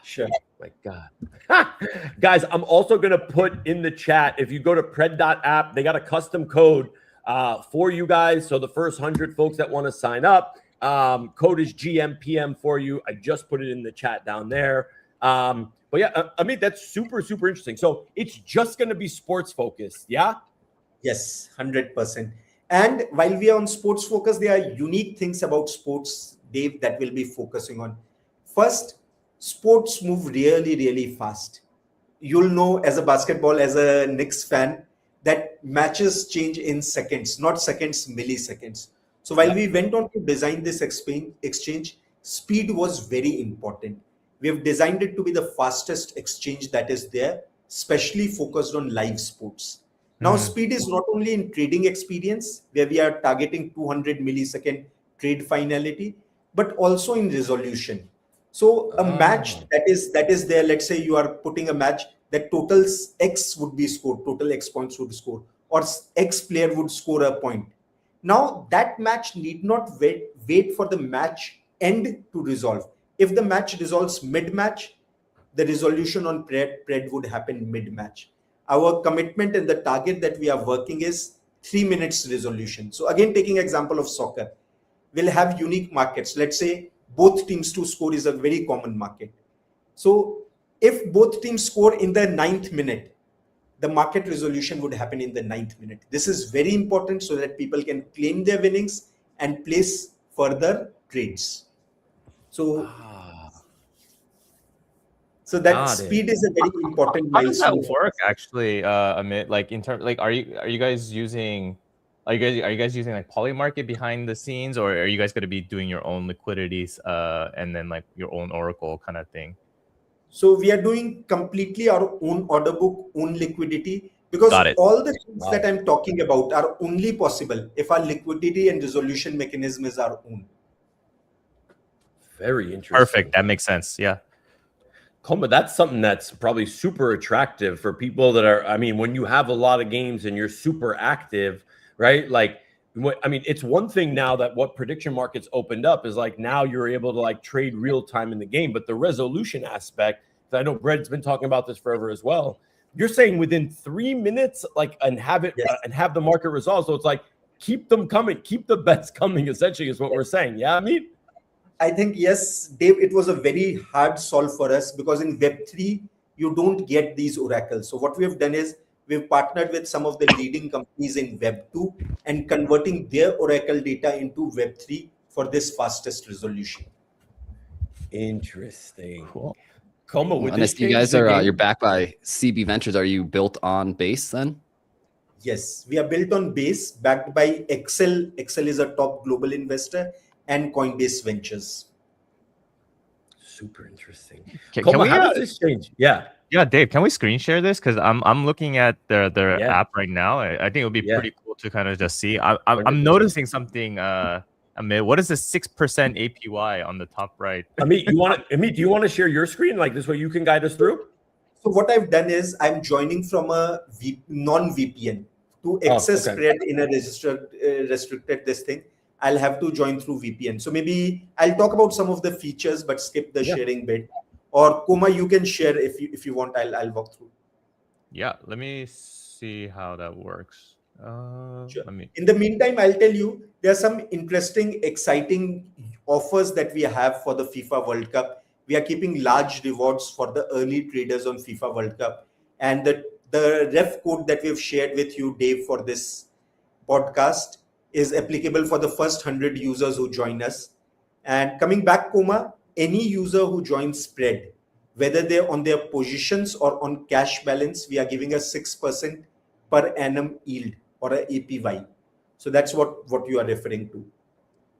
Sure. My God. Guys, I'm also going to put in the chat, if you go to pred.app, they got a custom code for you guys. So the first 100 folks that want to sign up, code is gmPM for you. I just put it in the chat down there. But yeah, I mean, that's super, super interesting. So it's just going to be sports focused. Yeah. Yes, 100%. And while we are on sports focus, there are unique things about sports, Dave, that we'll be focusing on. First, sports move really, really fast. You'll know as a Knicks fan, that matches change in seconds, not seconds, milliseconds. So while we went on to design this exchange, speed was very important. We have designed it to be the fastest exchange that is there, especially focused on live sports. Now, speed is not only in trading experience, where we are targeting 200 millisecond trade finality, but also in resolution. So a match that is there, let's say you are putting a match that totals X would be scored, total X points would score, or X player would score a point. Now, that match need not wait for the match end to resolve. If the match resolves mid-match, the resolution on Pred would happen mid-match. Our commitment and the target that we are working is 3 minutes resolution. So again, taking example of soccer, we'll have unique markets. Let's say both teams to score is a very common market. So if both teams score in the 9th minute, the market resolution would happen in the 9th minute. This is very important so that people can claim their winnings and place further trades. So that speed is a very important milestone. How does that work actually, Amit? Like in terms, like are you guys using like Polymarket behind the scenes, or are you guys going to be doing your own liquidities and then like your own Oracle kind of thing? So we are doing completely our own order book, own liquidity, because all the things that I'm talking about are only possible if our liquidity and resolution mechanism is our own. Very interesting. Perfect. That makes sense. Yeah. Kkoma, that's something that's probably super attractive for people that are, I mean, when you have a lot of games and you're super active, right? Like, I mean, it's one thing now that what prediction markets opened up is like now you're able to like trade real time in the game, but the resolution aspect, I know Bred's been talking about this forever as well. You're saying within 3 minutes, like, and have it and have the market resolve. So it's like, keep them coming, keep the bets coming, essentially is what we're saying. Yeah, I mean, I think, yes, Dave, it was a very hard solve for us because in Web3, you don't get these oracles. So what we have done is we've partnered with some of the leading companies in Web2 and converting their oracle data into Web3 for this fastest resolution. Interesting. Cool. Kkoma, with and you guys are you're backed by CB Ventures. Are you built on Base then? Yes, we are built on Base, backed by Excel. Excel is a top global investor, and Coinbase Ventures. super interesting. Can Kkoma, we? how does this change? Yeah. Yeah, Dave, can we screen share this? Because I'm looking at their Yeah. app right now. I think it would be Yeah. pretty cool to kind of just see. I'm 100%. noticing something. Amit, what is the 6% APY on the top right? Amit, do you want to share your screen like this way you can guide us through? So what I've done is I'm joining from a non-VPN to access okay. spread in a restricted this thing. I'll have to join through VPN. So maybe I'll talk about some of the features, but skip the sharing bit. Or Kkoma, you can share if you want. I'll walk through. Yeah, let me see how that works. Sure. Let me. In the meantime, I'll tell you there are some interesting, exciting offers that we have for the FIFA World Cup. We are keeping large rewards for the early traders on FIFA World Cup, and the ref code that we've shared with you, Dave, for this podcast is applicable for the first 100 users who join us. And coming back, Kkoma, any user who joins spread, whether they're on their positions or on cash balance, we are giving a 6% per annum yield or a APY. So that's what you are referring to.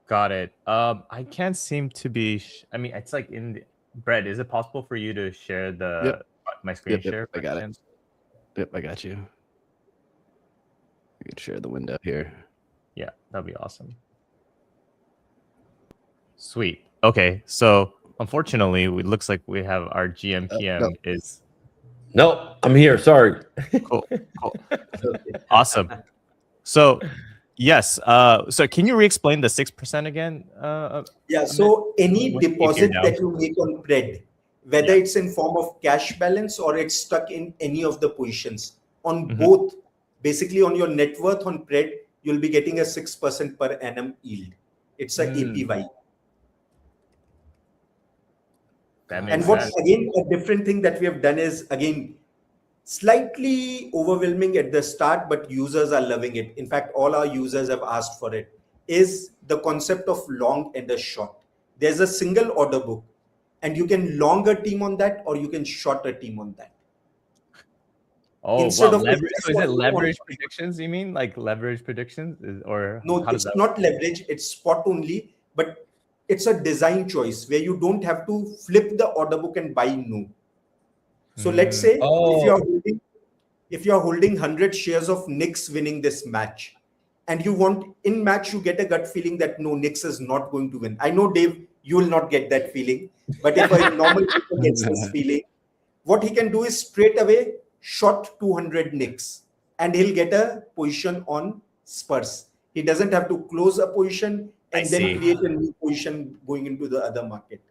Got it. I can't seem to be. I mean, it's like in the Brett. Is it possible for you to share my screen share? I got it. Yep, I got you. You can share the window here. Yeah, that'd be awesome. Sweet. Okay, so unfortunately, it looks like we have our gmPM is. No, I'm here. Sorry. Cool. Awesome. So, yes. So, can you re-explain the 6% again? Yeah. So, any deposit that you make on spread, whether it's in form of cash balance or it's stuck in any of the positions, on both, basically on your net worth on spread, you'll be getting a 6% per annum yield. It's a APY. And what again, a different thing that we have done is again slightly overwhelming at the start, but users are loving it. In fact, all our users have asked for it. Is the concept of long and a short. There's a single order book, and you can long a team on that, or you can short a team on that. Oh, wow. Leverage, so is it leverage predictions? You mean like leverage predictions, or no? It's not leverage. It's spot only, but it's a design choice where you don't have to flip the order book and buy no. So let's say if you're holding 100 shares of Knicks winning this match, and you want in match, you get a gut feeling that no, Knicks is not going to win. I know, Dave, you will not get that feeling, but if a normal person gets this feeling, what he can do is straight away short 200 Knicks, and he'll get a position on Spurs. He doesn't have to close a position and then create a new position going into the other market.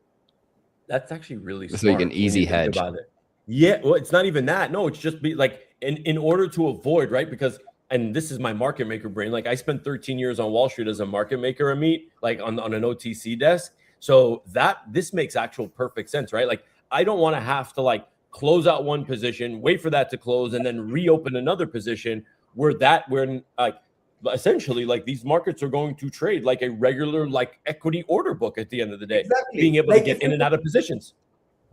That's actually really smart. It's like an easy hedge. About it. Yeah, well, it's not even that. No, it's just be like in order to avoid, right? Because, and this is my market maker brain. Like I spent 13 years on Wall Street as a market maker, Amit, like on an OTC desk. So this makes actual perfect sense, right? Like I don't want to have to like close out one position, wait for that to close, and then reopen another position where like essentially like these markets are going to trade like a regular like equity order book at the end of the day. Exactly. Being able to get in and out of positions.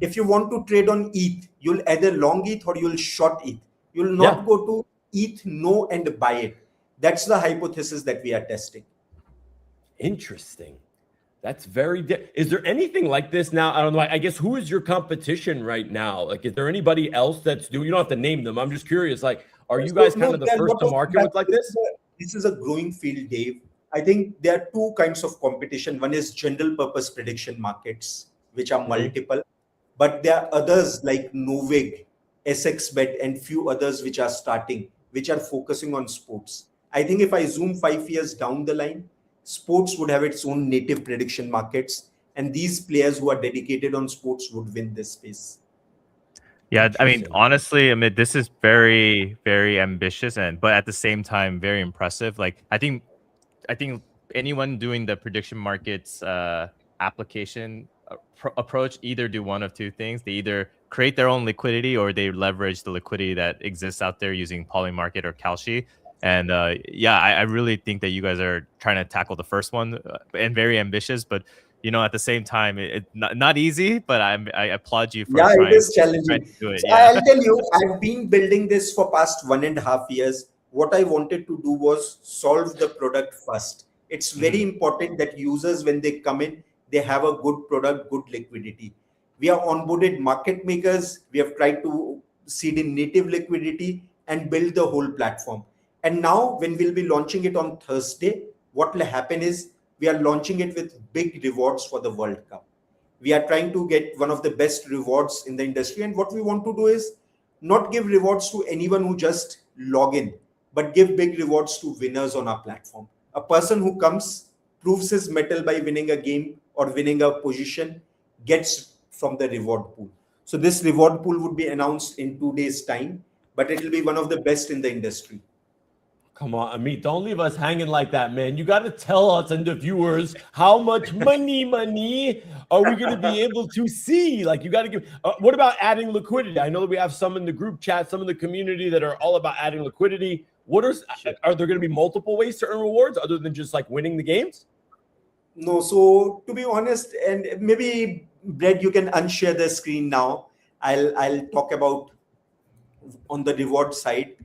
If you want to trade on ETH, you'll either long ETH or you'll short ETH. You'll not go to ETH, no, and buy it. That's the hypothesis that we are testing. Interesting. That's very. Is there anything like this now? I don't know. I guess who is your competition right now? Like, is there anybody else that's doing? You don't have to name them. I'm just curious. Like, are you guys kind of the first to market with like this? This is a growing field, Dave. I think there are two kinds of competition. One is general purpose prediction markets, which are multiple. But there are others like Novig, SXBet, and few others which are starting, which are focusing on sports. I think if I zoom 5 years down the line, sports would have its own native prediction markets, and these players who are dedicated on sports would win this space. Yeah, I mean, honestly, Amit, this is very, very ambitious, but at the same time, very impressive. Like, I think anyone doing the prediction markets application approach either do one of two things. They either create their own liquidity or they leverage the liquidity that exists out there using Polymarket or Kalshi. And I really think that you guys are trying to tackle the first one and very ambitious, but at the same time, it's not easy, but I applaud you for trying. It is challenging. To do it. So I'll tell you, I've been building this for past 1.5 years. What I wanted to do was solve the product first. It's very important that users, when they come in, they have a good product, good liquidity. We have onboarded market makers. We have tried to seed in native liquidity and build the whole platform. And now when we'll be launching it on Thursday, what will happen is we are launching it with big rewards for the World Cup. We are trying to get one of the best rewards in the industry. And what we want to do is not give rewards to anyone who just log in, but give big rewards to winners on our platform. A person who comes, proves his mettle by winning a game or winning a position, gets from the reward pool. So this reward pool would be announced in 2 days' time, but it will be one of the best in the industry. Come on, Amit, don't leave us hanging like that, man. You got to tell us and the viewers how much money are we going to be able to see? Like, you got to give. What about adding liquidity? I know that we have some in the group chat, some in the community that are all about adding liquidity. Are there going to be multiple ways to earn rewards other than just like winning the games? No, so to be honest, and maybe Brad, you can unshare the screen now. I'll talk about on the reward side.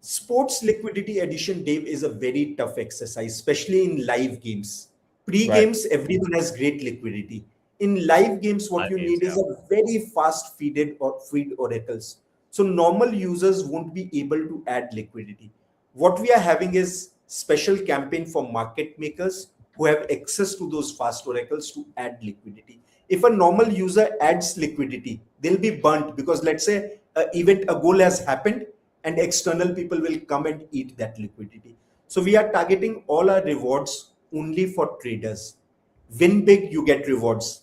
Sports liquidity addition, Dave, is a very tough exercise, especially in live games. Pre-games, everyone has great liquidity. In live games, what you need is a very fast feed oracles. So normal users won't be able to add liquidity. What we are having is special campaign for market makers who have access to those fast oracles to add liquidity. If a normal user adds liquidity, they'll be burnt because let's say a goal has happened, and external people will come and eat that liquidity. So we are targeting all our rewards only for traders. Win big, you get rewards.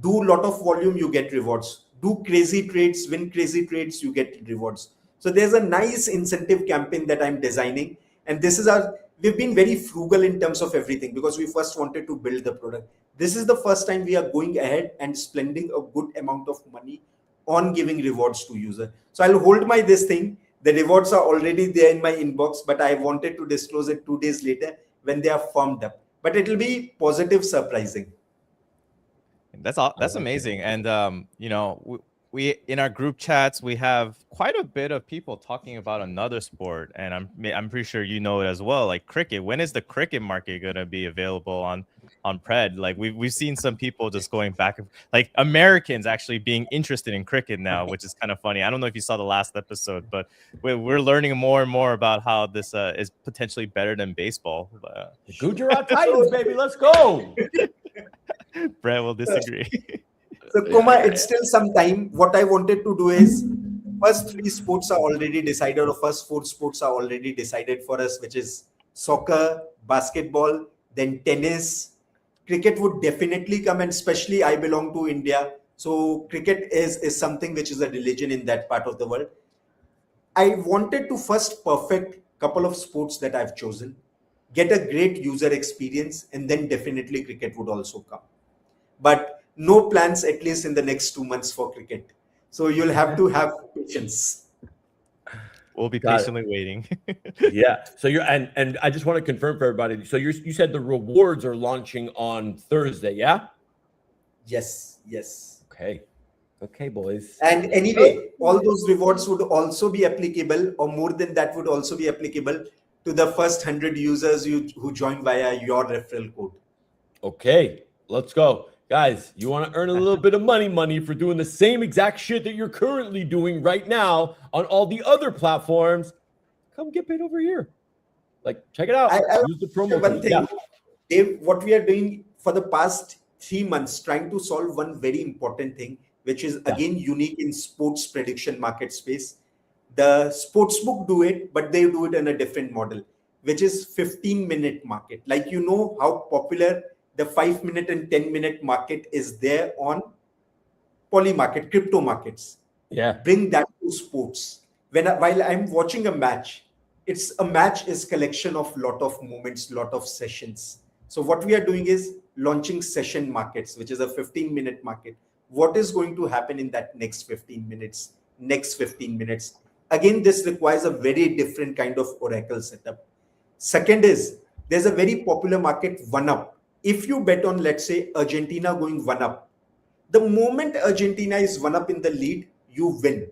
Do a lot of volume, you get rewards. Do crazy trades, win crazy trades, you get rewards. So there's a nice incentive campaign that I'm designing. And we've been very frugal in terms of everything because we first wanted to build the product. This is the first time we are going ahead and spending a good amount of money on giving rewards to user. So I'll hold this thing. The rewards are already there in my inbox, but I wanted to disclose it 2 days later when they are firmed up. But it will be positive, surprising. That's amazing. And we in our group chats we have quite a bit of people talking about another sport, and I'm pretty sure you know it as well, like cricket. When is the cricket market going to be available on Pred? Like we've seen some people just going back, like Americans actually being interested in cricket now, which is kind of funny. I don't know if you saw the last episode, but we're learning more and more about how this is potentially better than baseball. Gujarat Titans, baby, let's go. Brett will disagree. So Kkoma, it's still some time. What I wanted to do is first 3 sports are already decided, or first 4 sports are already decided for us, which is soccer, basketball, then tennis. Cricket would definitely come, and especially I belong to India. So cricket is something which is a religion in that part of the world. I wanted to first perfect a couple of sports that I've chosen, get a great user experience, and then definitely cricket would also come. But no plans, at least in the next 2 months, for cricket. So you'll have to have patience. We'll be patiently waiting. Yeah. So and I just want to confirm for everybody. So you said the rewards are launching on Thursday, yeah? Yes. Okay, boys. And anyway, all those rewards would also be applicable, or more than that would also be applicable to the first 100 users who join via your referral code. Okay, let's go. Guys, you want to earn a little bit of money for doing the same exact shit that you're currently doing right now on all the other platforms, come get paid over here. Like, check it out. Use the promo code. Yeah. Dave, what we are doing for the past 3 months, trying to solve one very important thing, which is again unique in sports prediction market space. The sportsbook do it, but they do it in a different model, which is 15-minute market. Like, you know how popular the 5-minute and 10-minute market is there on Polymarket, crypto markets. Yeah. Bring that to sports. While I'm watching a match is collection of lot of moments, lot of sessions. So what we are doing is launching session markets, which is a 15-minute market. What is going to happen in that next 15 minutes? Again, this requires a very different kind of oracle setup. Second is, there's a very popular market, 1UP. If you bet on, let's say, Argentina going 1UP, the moment Argentina is 1UP in the lead, you win.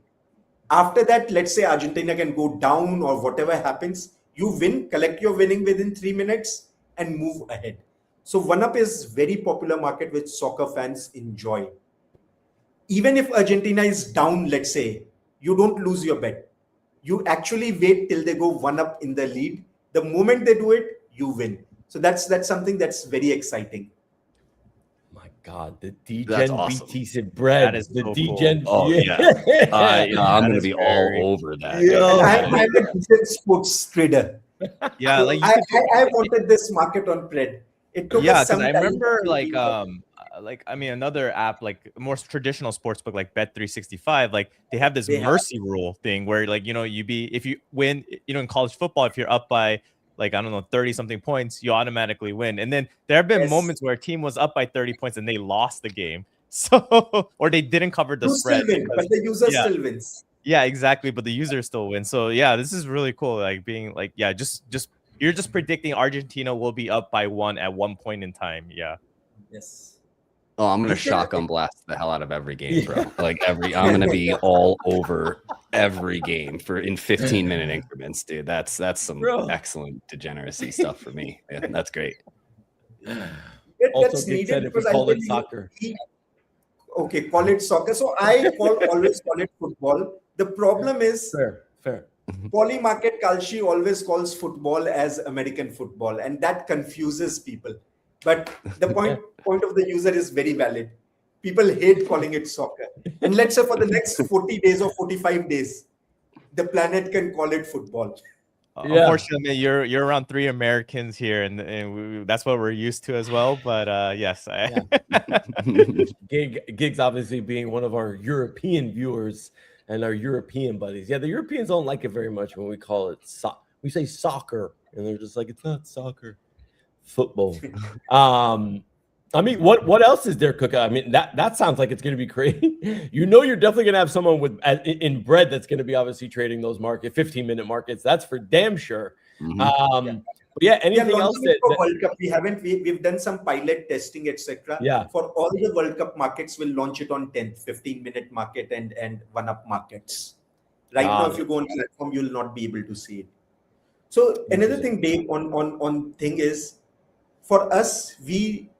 After that, let's say Argentina can go down or whatever happens, you win, collect your winning within 3 minutes and move ahead. So 1UP is very popular market which soccer fans enjoy. even if Argentina is down, let's say, you don't lose your bet. You actually wait till they go 1-up in the lead. The moment they do it, you win. So that's something that's very exciting. My God, the That's DGen awesome. BTs and bread. That is the so DGen. Oh, yeah. I'm going to be all over that. Yeah. I'm a decent sports trader. Yeah, So like you I wanted this market on Pred. It took us some I time. remember another app, like a more traditional sportsbook like Bet365, like they have this mercy rule thing where, like, if you win, in college football, if you're up by, like, I don't know, 30 something points, you automatically win. And then there have been moments where a team was up by 30 points and they lost the game. So, or they didn't cover the spread. Still win, but the user still wins. Yeah, exactly. But the user still wins. So yeah, this is really cool. Like being like, yeah, just you're just predicting Argentina will be up by 1 at one point in time. Yeah. Yes. Oh, I'm gonna shotgun blast the hell out of every game, bro. Like I'm gonna be all over every game in 15-minute increments, dude. That's some excellent degeneracy stuff for me. Yeah, that's great. Also, Gig said if we call it soccer. Okay, call it soccer. So I always call it football. The problem is fair. Polymarket Kalshi always calls football as American football, and that confuses people. But the point of the user is very valid. People hate calling it soccer. And let's say for the next 40 days or 45 days, the planet can call it football. Unfortunately, you're around 3 Americans here, and that's what we're used to as well. But yes, Gig's obviously being one of our European viewers and our European buddies. Yeah, the Europeans don't like it very much when we call it we say soccer, and they're just like, it's not soccer. Football. I mean, what else is there, Cooker? I mean, that sounds like it's going to be crazy. You're definitely going to have someone in bread that's going to be obviously trading those 15-minute markets. That's for damn sure. Mm-hmm. Anything else for World Cup? We've done some pilot testing, etc. Yeah. For all the World Cup markets, we'll launch it on 10th, 15-minute market and 1-up markets. Right now, if you go on platform, you'll not be able to see it. So another thing, Dave, on thing is, for us, we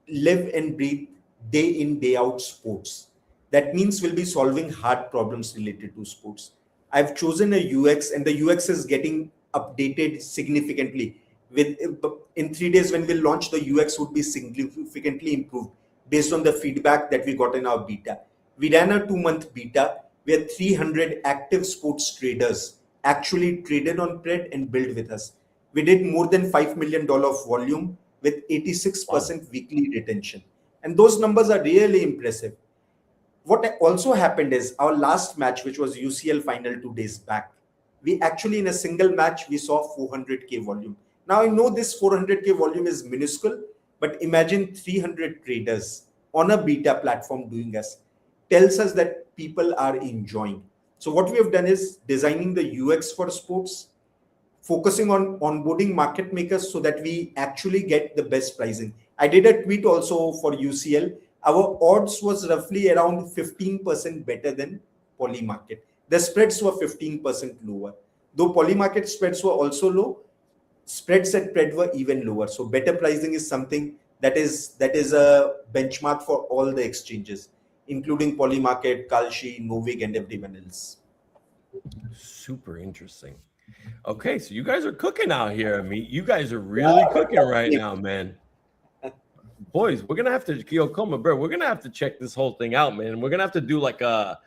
live and breathe day in, day out sports. That means we'll be solving hard problems related to sports. I've chosen a UX, and the UX is getting updated significantly. In 3 days, when we'll launch, the UX would be significantly improved based on the feedback that we got in our beta. We ran a 2-month beta where 300 active sports traders actually traded on Pred and built with us. We did more than $5 million volume with 86% weekly retention. And those numbers are really impressive. What also happened is our last match, which was UCL final 2 days back, we actually in a single match, we saw 400K volume. Now I know this 400K volume is minuscule, but imagine 300 traders on a beta platform doing us. Tells us that people are enjoying. So what we have done is designing the UX for sports, focusing on onboarding market makers so that we actually get the best pricing. I did a tweet also for UCL. Our odds was roughly around 15% better than Polymarket. The spreads were 15% lower. Though Polymarket spreads were also low, spreads at Pred were even lower. So better pricing is something that is a benchmark for all the exchanges, including Polymarket, Kalshi, Novig, and everyone else. Super interesting. Okay, so you guys are cooking out here. I mean, you guys are really cooking right now, man. Boys, we're gonna have to Kkoma, bro. We're gonna have to check this whole thing out, man. We're gonna have to do like a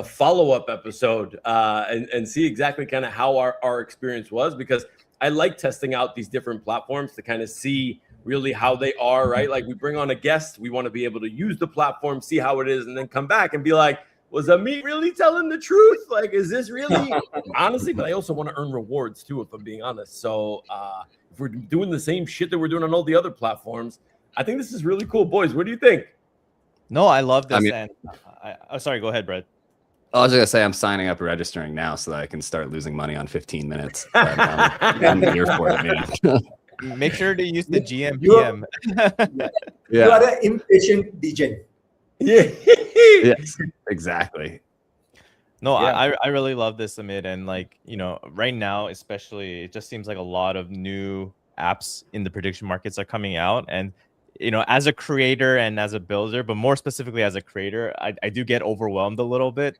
follow-up episode and see exactly kind of how our experience was, because I like testing out these different platforms to kind of see really how they are, right? Like we bring on a guest, we want to be able to use the platform, see how it is, and then come back and be like, was Amit really telling the truth? Like, is this really honestly? But I also want to earn rewards too, if I'm being honest. So if we're doing the same shit that we're doing on all the other platforms, I think this is really cool. Boys, what do you think? No, I love this. Sorry, go ahead, Brett. I was gonna say I'm signing up and registering now so that I can start losing money on 15 minutes. I'm here for it, man. Make sure to use the gmPM. You are an impatient DJ. Yeah. Yes, exactly. No, yeah. I really love this, Amit. And like, right now, especially, it just seems like a lot of new apps in the prediction markets are coming out. And as a creator and as a builder, but more specifically as a creator, I do get overwhelmed a little bit,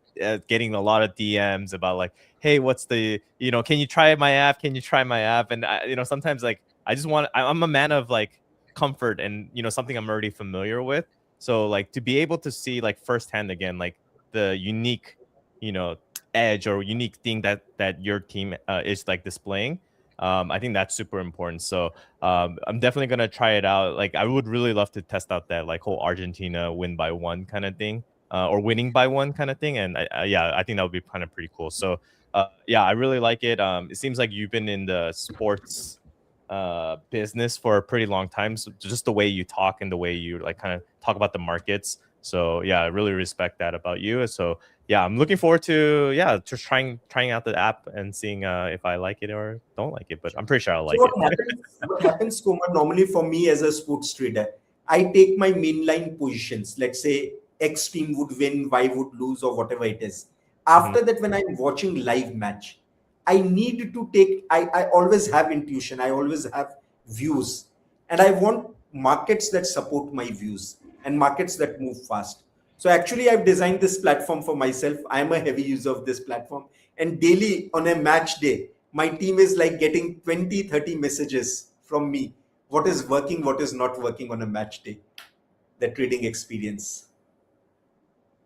getting a lot of DMs about like, hey, what's the, can you try my app? Can you try my app? And sometimes like I just I'm a man of like comfort and something I'm already familiar with. So like to be able to see like firsthand again, like the unique, edge or unique thing that your team is like displaying. I think that's super important. So I'm definitely gonna try it out. Like I would really love to test out that like whole Argentina win by one kind of thing, or winning by one kind of thing. And I think that would be kind of pretty cool. So I really like it. It seems like you've been in the sports business for a pretty long time. So just the way you talk and the way you like kind of talk about the markets. So yeah, I really respect that about you. So yeah, I'm looking forward to just trying out the app and seeing if I like it or don't like it. But I'm pretty sure I'll like it. What happens, Koma, normally for me as a sports trader, I take my mainline positions. Let's say X team would win, Y would lose, or whatever it is. After that, when I'm watching live match, I need to take. I always have intuition. I always have views, and I want markets that support my views and markets that move fast. So actually, I've designed this platform for myself. I'm a heavy user of this platform. And daily on a match day, my team is like getting 20, 30 messages from me. What is working, what is not working on a match day, the trading experience.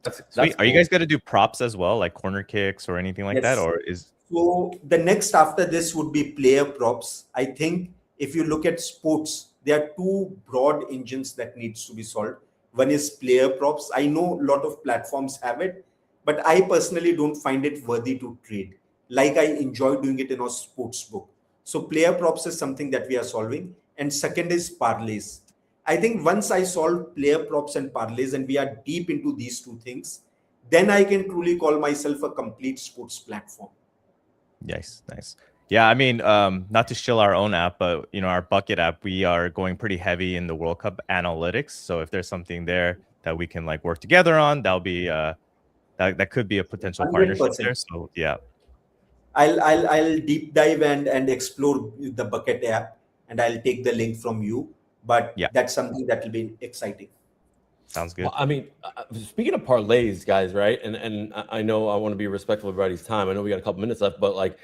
That's Are you guys going to do props as well, like corner kicks or anything like that? Or is So the next after this would be player props. I think if you look at sports, there are two broad engines that needs to be solved. One is player props. I know a lot of platforms have it, but I personally don't find it worthy to trade. Like I enjoy doing it in a sports book. So player props is something that we are solving. And second is parlays. I think once I solve player props and parlays and we are deep into these two things, then I can truly call myself a complete sports platform. Nice. Yeah, I mean, not to shill our own app, but our bucket app, we are going pretty heavy in the World Cup analytics. So if there's something there that we can like work together on, that'll be that could be a potential 100%. partnership there. So yeah, I'll deep dive and explore the bucket app, and I'll take the link from you. But that's something that will be exciting. Sounds good. Well, I mean, speaking of parlays, guys, right? And I know I want to be respectful of everybody's time. I know we got a couple minutes left, but like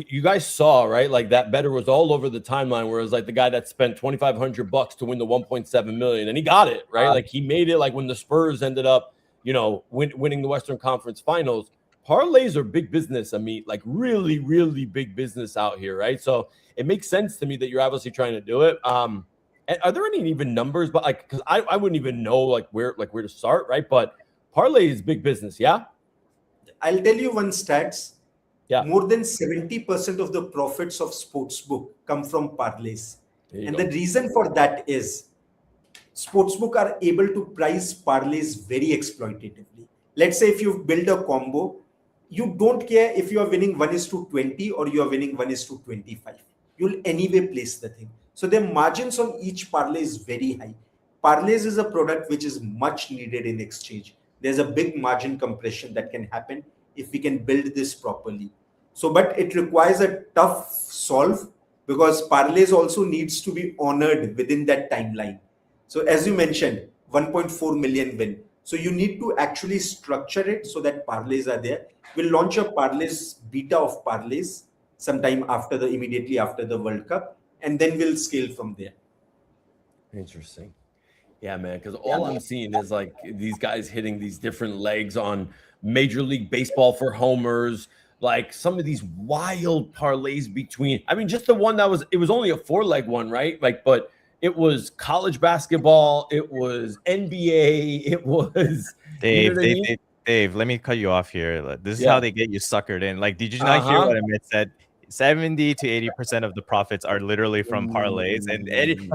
you guys saw, right? Like that better was all over the timeline where it was like the guy that spent $2,500 to win the 1.7 million, and he got it, right? Like he made it. Like when the Spurs ended up, winning the Western Conference Finals. Parlays are big business, Amit, like really, really big business out here, right? So it makes sense to me that you're obviously trying to do it. Are there any even numbers? But like, because I wouldn't even know like where to start, right? But parlay is big business, yeah. I'll tell you one stats. Yeah, more than 70% of the profits of sportsbook come from parlays, and the reason for that is sportsbook are able to price parlays very exploitatively. Let's say if you build a combo, you don't care if you are winning 1:20 or you are winning 1:25. You'll anyway place the thing. So the margins on each parlay is very high. Parlays is a product which is much needed in exchange. There's a big margin compression that can happen if we can build this properly. So, but it requires a tough solve because parlays also needs to be honored within that timeline. So as you mentioned, 1.4 million win. So you need to actually structure it so that parlays are there. We'll launch a parlays beta of parlays sometime immediately after the World Cup, and then we'll scale from there. Interesting. Yeah, man, because all I'm seeing is like these guys hitting these different legs on Major League Baseball for homers, like some of these wild parlays between, I mean, just the one it was only a 4-leg one, right? Like, but it was college basketball, it was NBA, it was Dave, let me cut you off here. This is how they get you suckered in. Like, did you not hear what Amit said? 70 to 80% of the profits are literally from parlays. And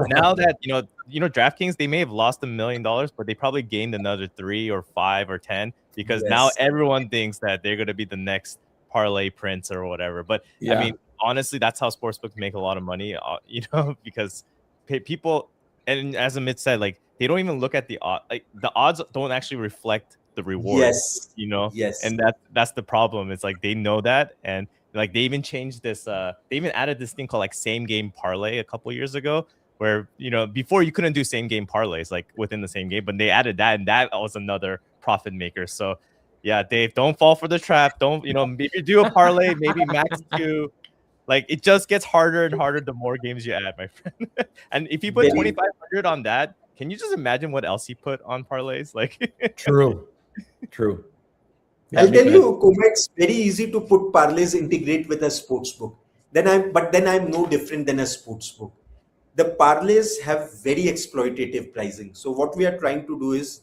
now that DraftKings, they may have lost $1 million, but they probably gained another 3 or 5 or 10 because now everyone thinks that they're going to be the next parlay prince or whatever. But I mean, honestly, that's how sportsbooks make a lot of money, because people, and as Amit said, like they don't even look at the odds. Like the odds don't actually reflect the reward. And that's the problem. It's like they know that, and like they even changed this. They even added this thing called like same game parlay a couple years ago, where before you couldn't do same game parlays like within the same game, but they added that, and that was another profit maker. So yeah, Dave, don't fall for the trap. Don't if you do a parlay, maybe max 2. Like, it just gets harder and harder the more games you add, my friend. And if you put 2,500 on that, can you just imagine what else he put on parlays? Like, True. Yeah, I'll tell you, Kkoma, it's very easy to put parlays integrate with a sportsbook. Then I'm no different than a sportsbook. The parlays have very exploitative pricing. So what we are trying to do is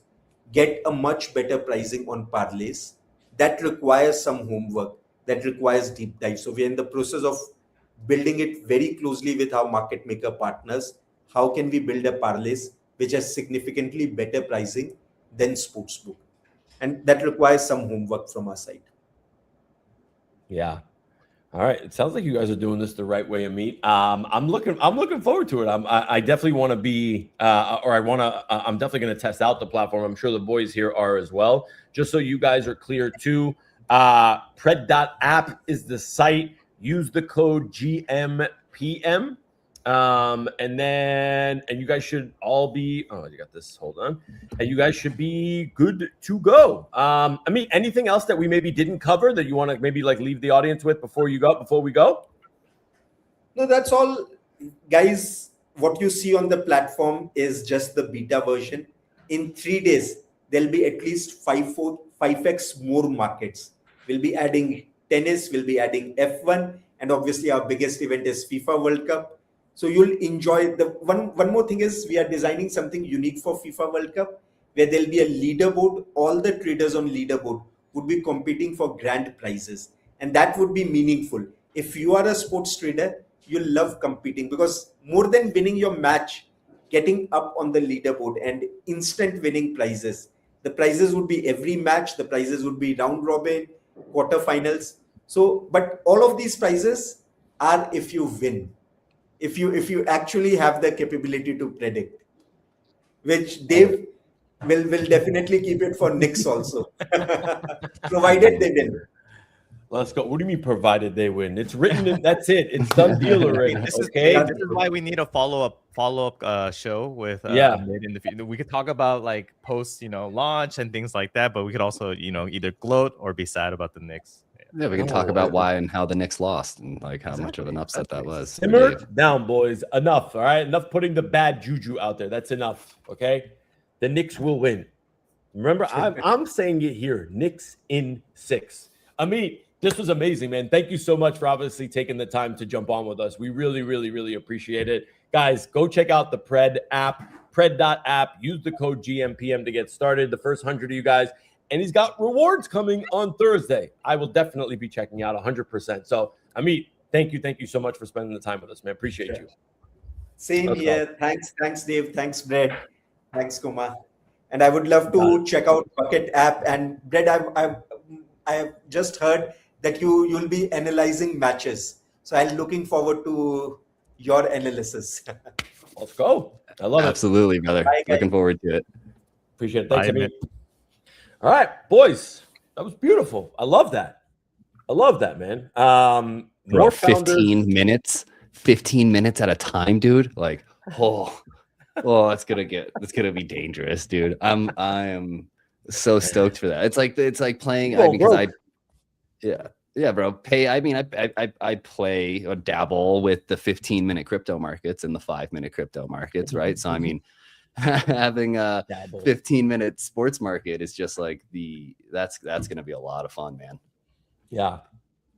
get a much better pricing on parlays. That requires some homework. That requires deep dive. So we're in the process of building it very closely with our market maker partners. How can we build a parlays which has significantly better pricing than sportsbook? And that requires some homework from our side. Yeah. All right. It sounds like you guys are doing this the right way, Amit. I'm looking forward to it. I definitely want to be, I'm definitely going to test out the platform. I'm sure the boys here are as well. Just so you guys are clear too. Pred.app is the site. Use the code gmPM. And you guys should all be, you got this, hold on. And you guys should be good to go. I mean, anything else that we maybe didn't cover that you want to maybe like leave the audience with before we go? No, that's all, guys. What you see on the platform is just the beta version. In 3 days, there'll be at least 5x more markets. We'll be adding tennis, we'll be adding F1, and obviously our biggest event is FIFA World Cup. So you'll enjoy the one more thing is we are designing something unique for FIFA World Cup where there'll be a leaderboard. All the traders on leaderboard would be competing for grand prizes, and that would be meaningful. If you are a sports trader, you'll love competing because more than winning your match, getting up on the leaderboard and instant winning prizes. The prizes would be every match. The prizes would be round robin, quarterfinals. So, but all of these prizes are if you win. If you actually have the capability to predict, which Dave will definitely keep it for Knicks also, provided they win. Let's go. What do you mean provided they win? It's written. That's it. It's done deal already. This Okay. This is why we need a follow-up show with Mid in the future. We could talk about like post launch and things like that, but we could also either gloat or be sad about the Knicks. Yeah, we can talk about why and how the Knicks lost and like how much of an upset that was. Simmer down, boys. Enough. All right. Enough putting the bad juju out there. That's enough. Okay. The Knicks will win. Remember, I'm saying it here. Knicks in 6. Amit, this was amazing, man. Thank you so much for obviously taking the time to jump on with us. We really, really, really appreciate it. Guys, go check out the Pred app, Pred.app. Use the code gmPM to get started. The first 100 of you guys. And he's got rewards coming on Thursday. I will definitely be checking out 100%. So, Amit, thank you so much for spending the time with us, man. Appreciate you. Same here. Thanks, Dave. Thanks, Brett. Thanks, Kkoma. And I would love to check out Bucket app. And Brett, I have just heard that you'll be analyzing matches. So I'm looking forward to your analysis. Let's go. I love it. Absolutely, brother. Bye, looking forward to it. Appreciate it. Thanks, Amit. All right, boys. That was beautiful. I love that, man. Bro, 15 minutes at a time, dude. Like, it's gonna be dangerous, dude. I am so stoked for that. It's like playing. Yeah, bro. I play or dabble with the 15-minute crypto markets and the 5-minute crypto markets, right? So I mean, having a 15-minute sports market is just like that's going to be a lot of fun, man. Yeah.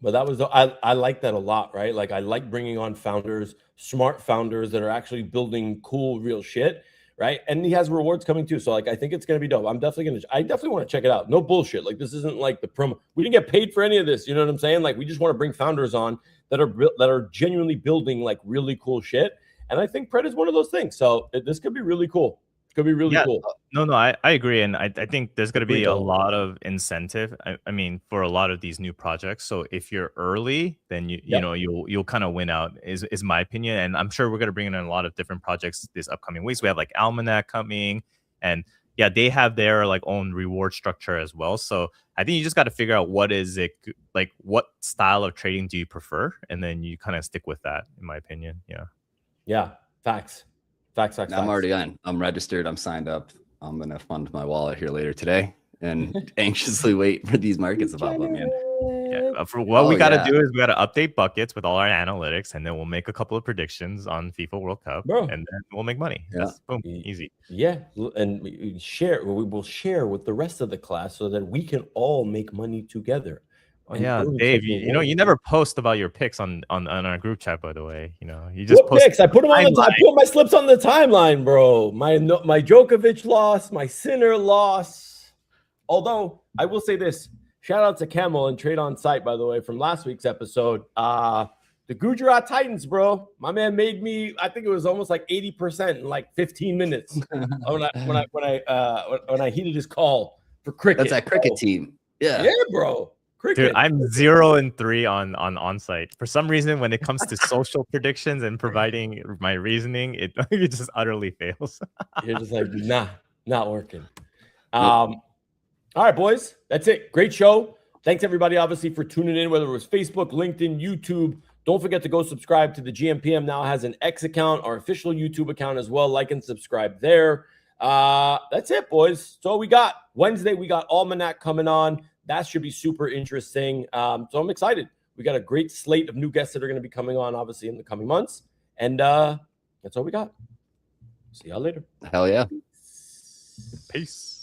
But that was I like that a lot, right? Like I like bringing on founders, smart founders that are actually building cool real shit, right? And he has rewards coming too. So like I think it's going to be dope. I definitely want to check it out. No bullshit. Like this isn't like the promo. We didn't get paid for any of this, you know what I'm saying? Like we just want to bring founders on that are genuinely building like really cool shit. And I think Pred is one of those things. So this could be really cool. It could be really cool. No, I agree. And I think there's going to be a lot of incentive. I mean, for a lot of these new projects. So if you're early, then you'll kind of win out is my opinion. And I'm sure we're going to bring in a lot of different projects this upcoming weeks. We have like Almanac coming, and yeah, they have their like own reward structure as well. So I think you just got to figure out what style of trading do you prefer? And then you kind of stick with that, in my opinion. Yeah. Yeah, facts. Facts. I'm already on. I'm registered. I'm signed up. I'm gonna fund my wallet here later today and anxiously wait for these markets to pop up, man. Yeah, for what we got to do is we got to update buckets with all our analytics, and then we'll make a couple of predictions on FIFA World Cup, Bro. and then we'll make money. Yeah. That's boom, easy. Yeah, and we will share with the rest of the class so that we can all make money together. Oh, yeah, Dave, you know, you never post about your picks on our group chat, by the way. You know, you just post picks. I put them on I put my slips on the timeline, bro. My Djokovic loss, my Sinner loss. Although I will say this, shout out to Camel and Trade on Site, by the way, from last week's episode. The Gujarat Titans, bro. My man made me. I think it was almost like 80% in like 15 minutes when I heated his call for cricket. That's that cricket team. Yeah, bro. Cricket. Dude, I'm 0-3 on site. For some reason, when it comes to social predictions and providing my reasoning, it just utterly fails. You're just like, not working. All right, boys. That's it. Great show. Thanks, everybody, obviously, for tuning in, whether it was Facebook, LinkedIn, YouTube. Don't forget to go subscribe to the gmPM. Now has an X account, our official YouTube account as well. Like and subscribe there. That's it, boys. That's all we got. Wednesday, we got Almanac coming on. That should be super interesting. So I'm excited. We got a great slate of new guests that are going to be coming on, obviously, in the coming months. And that's all we got. See y'all later. Hell yeah. Peace.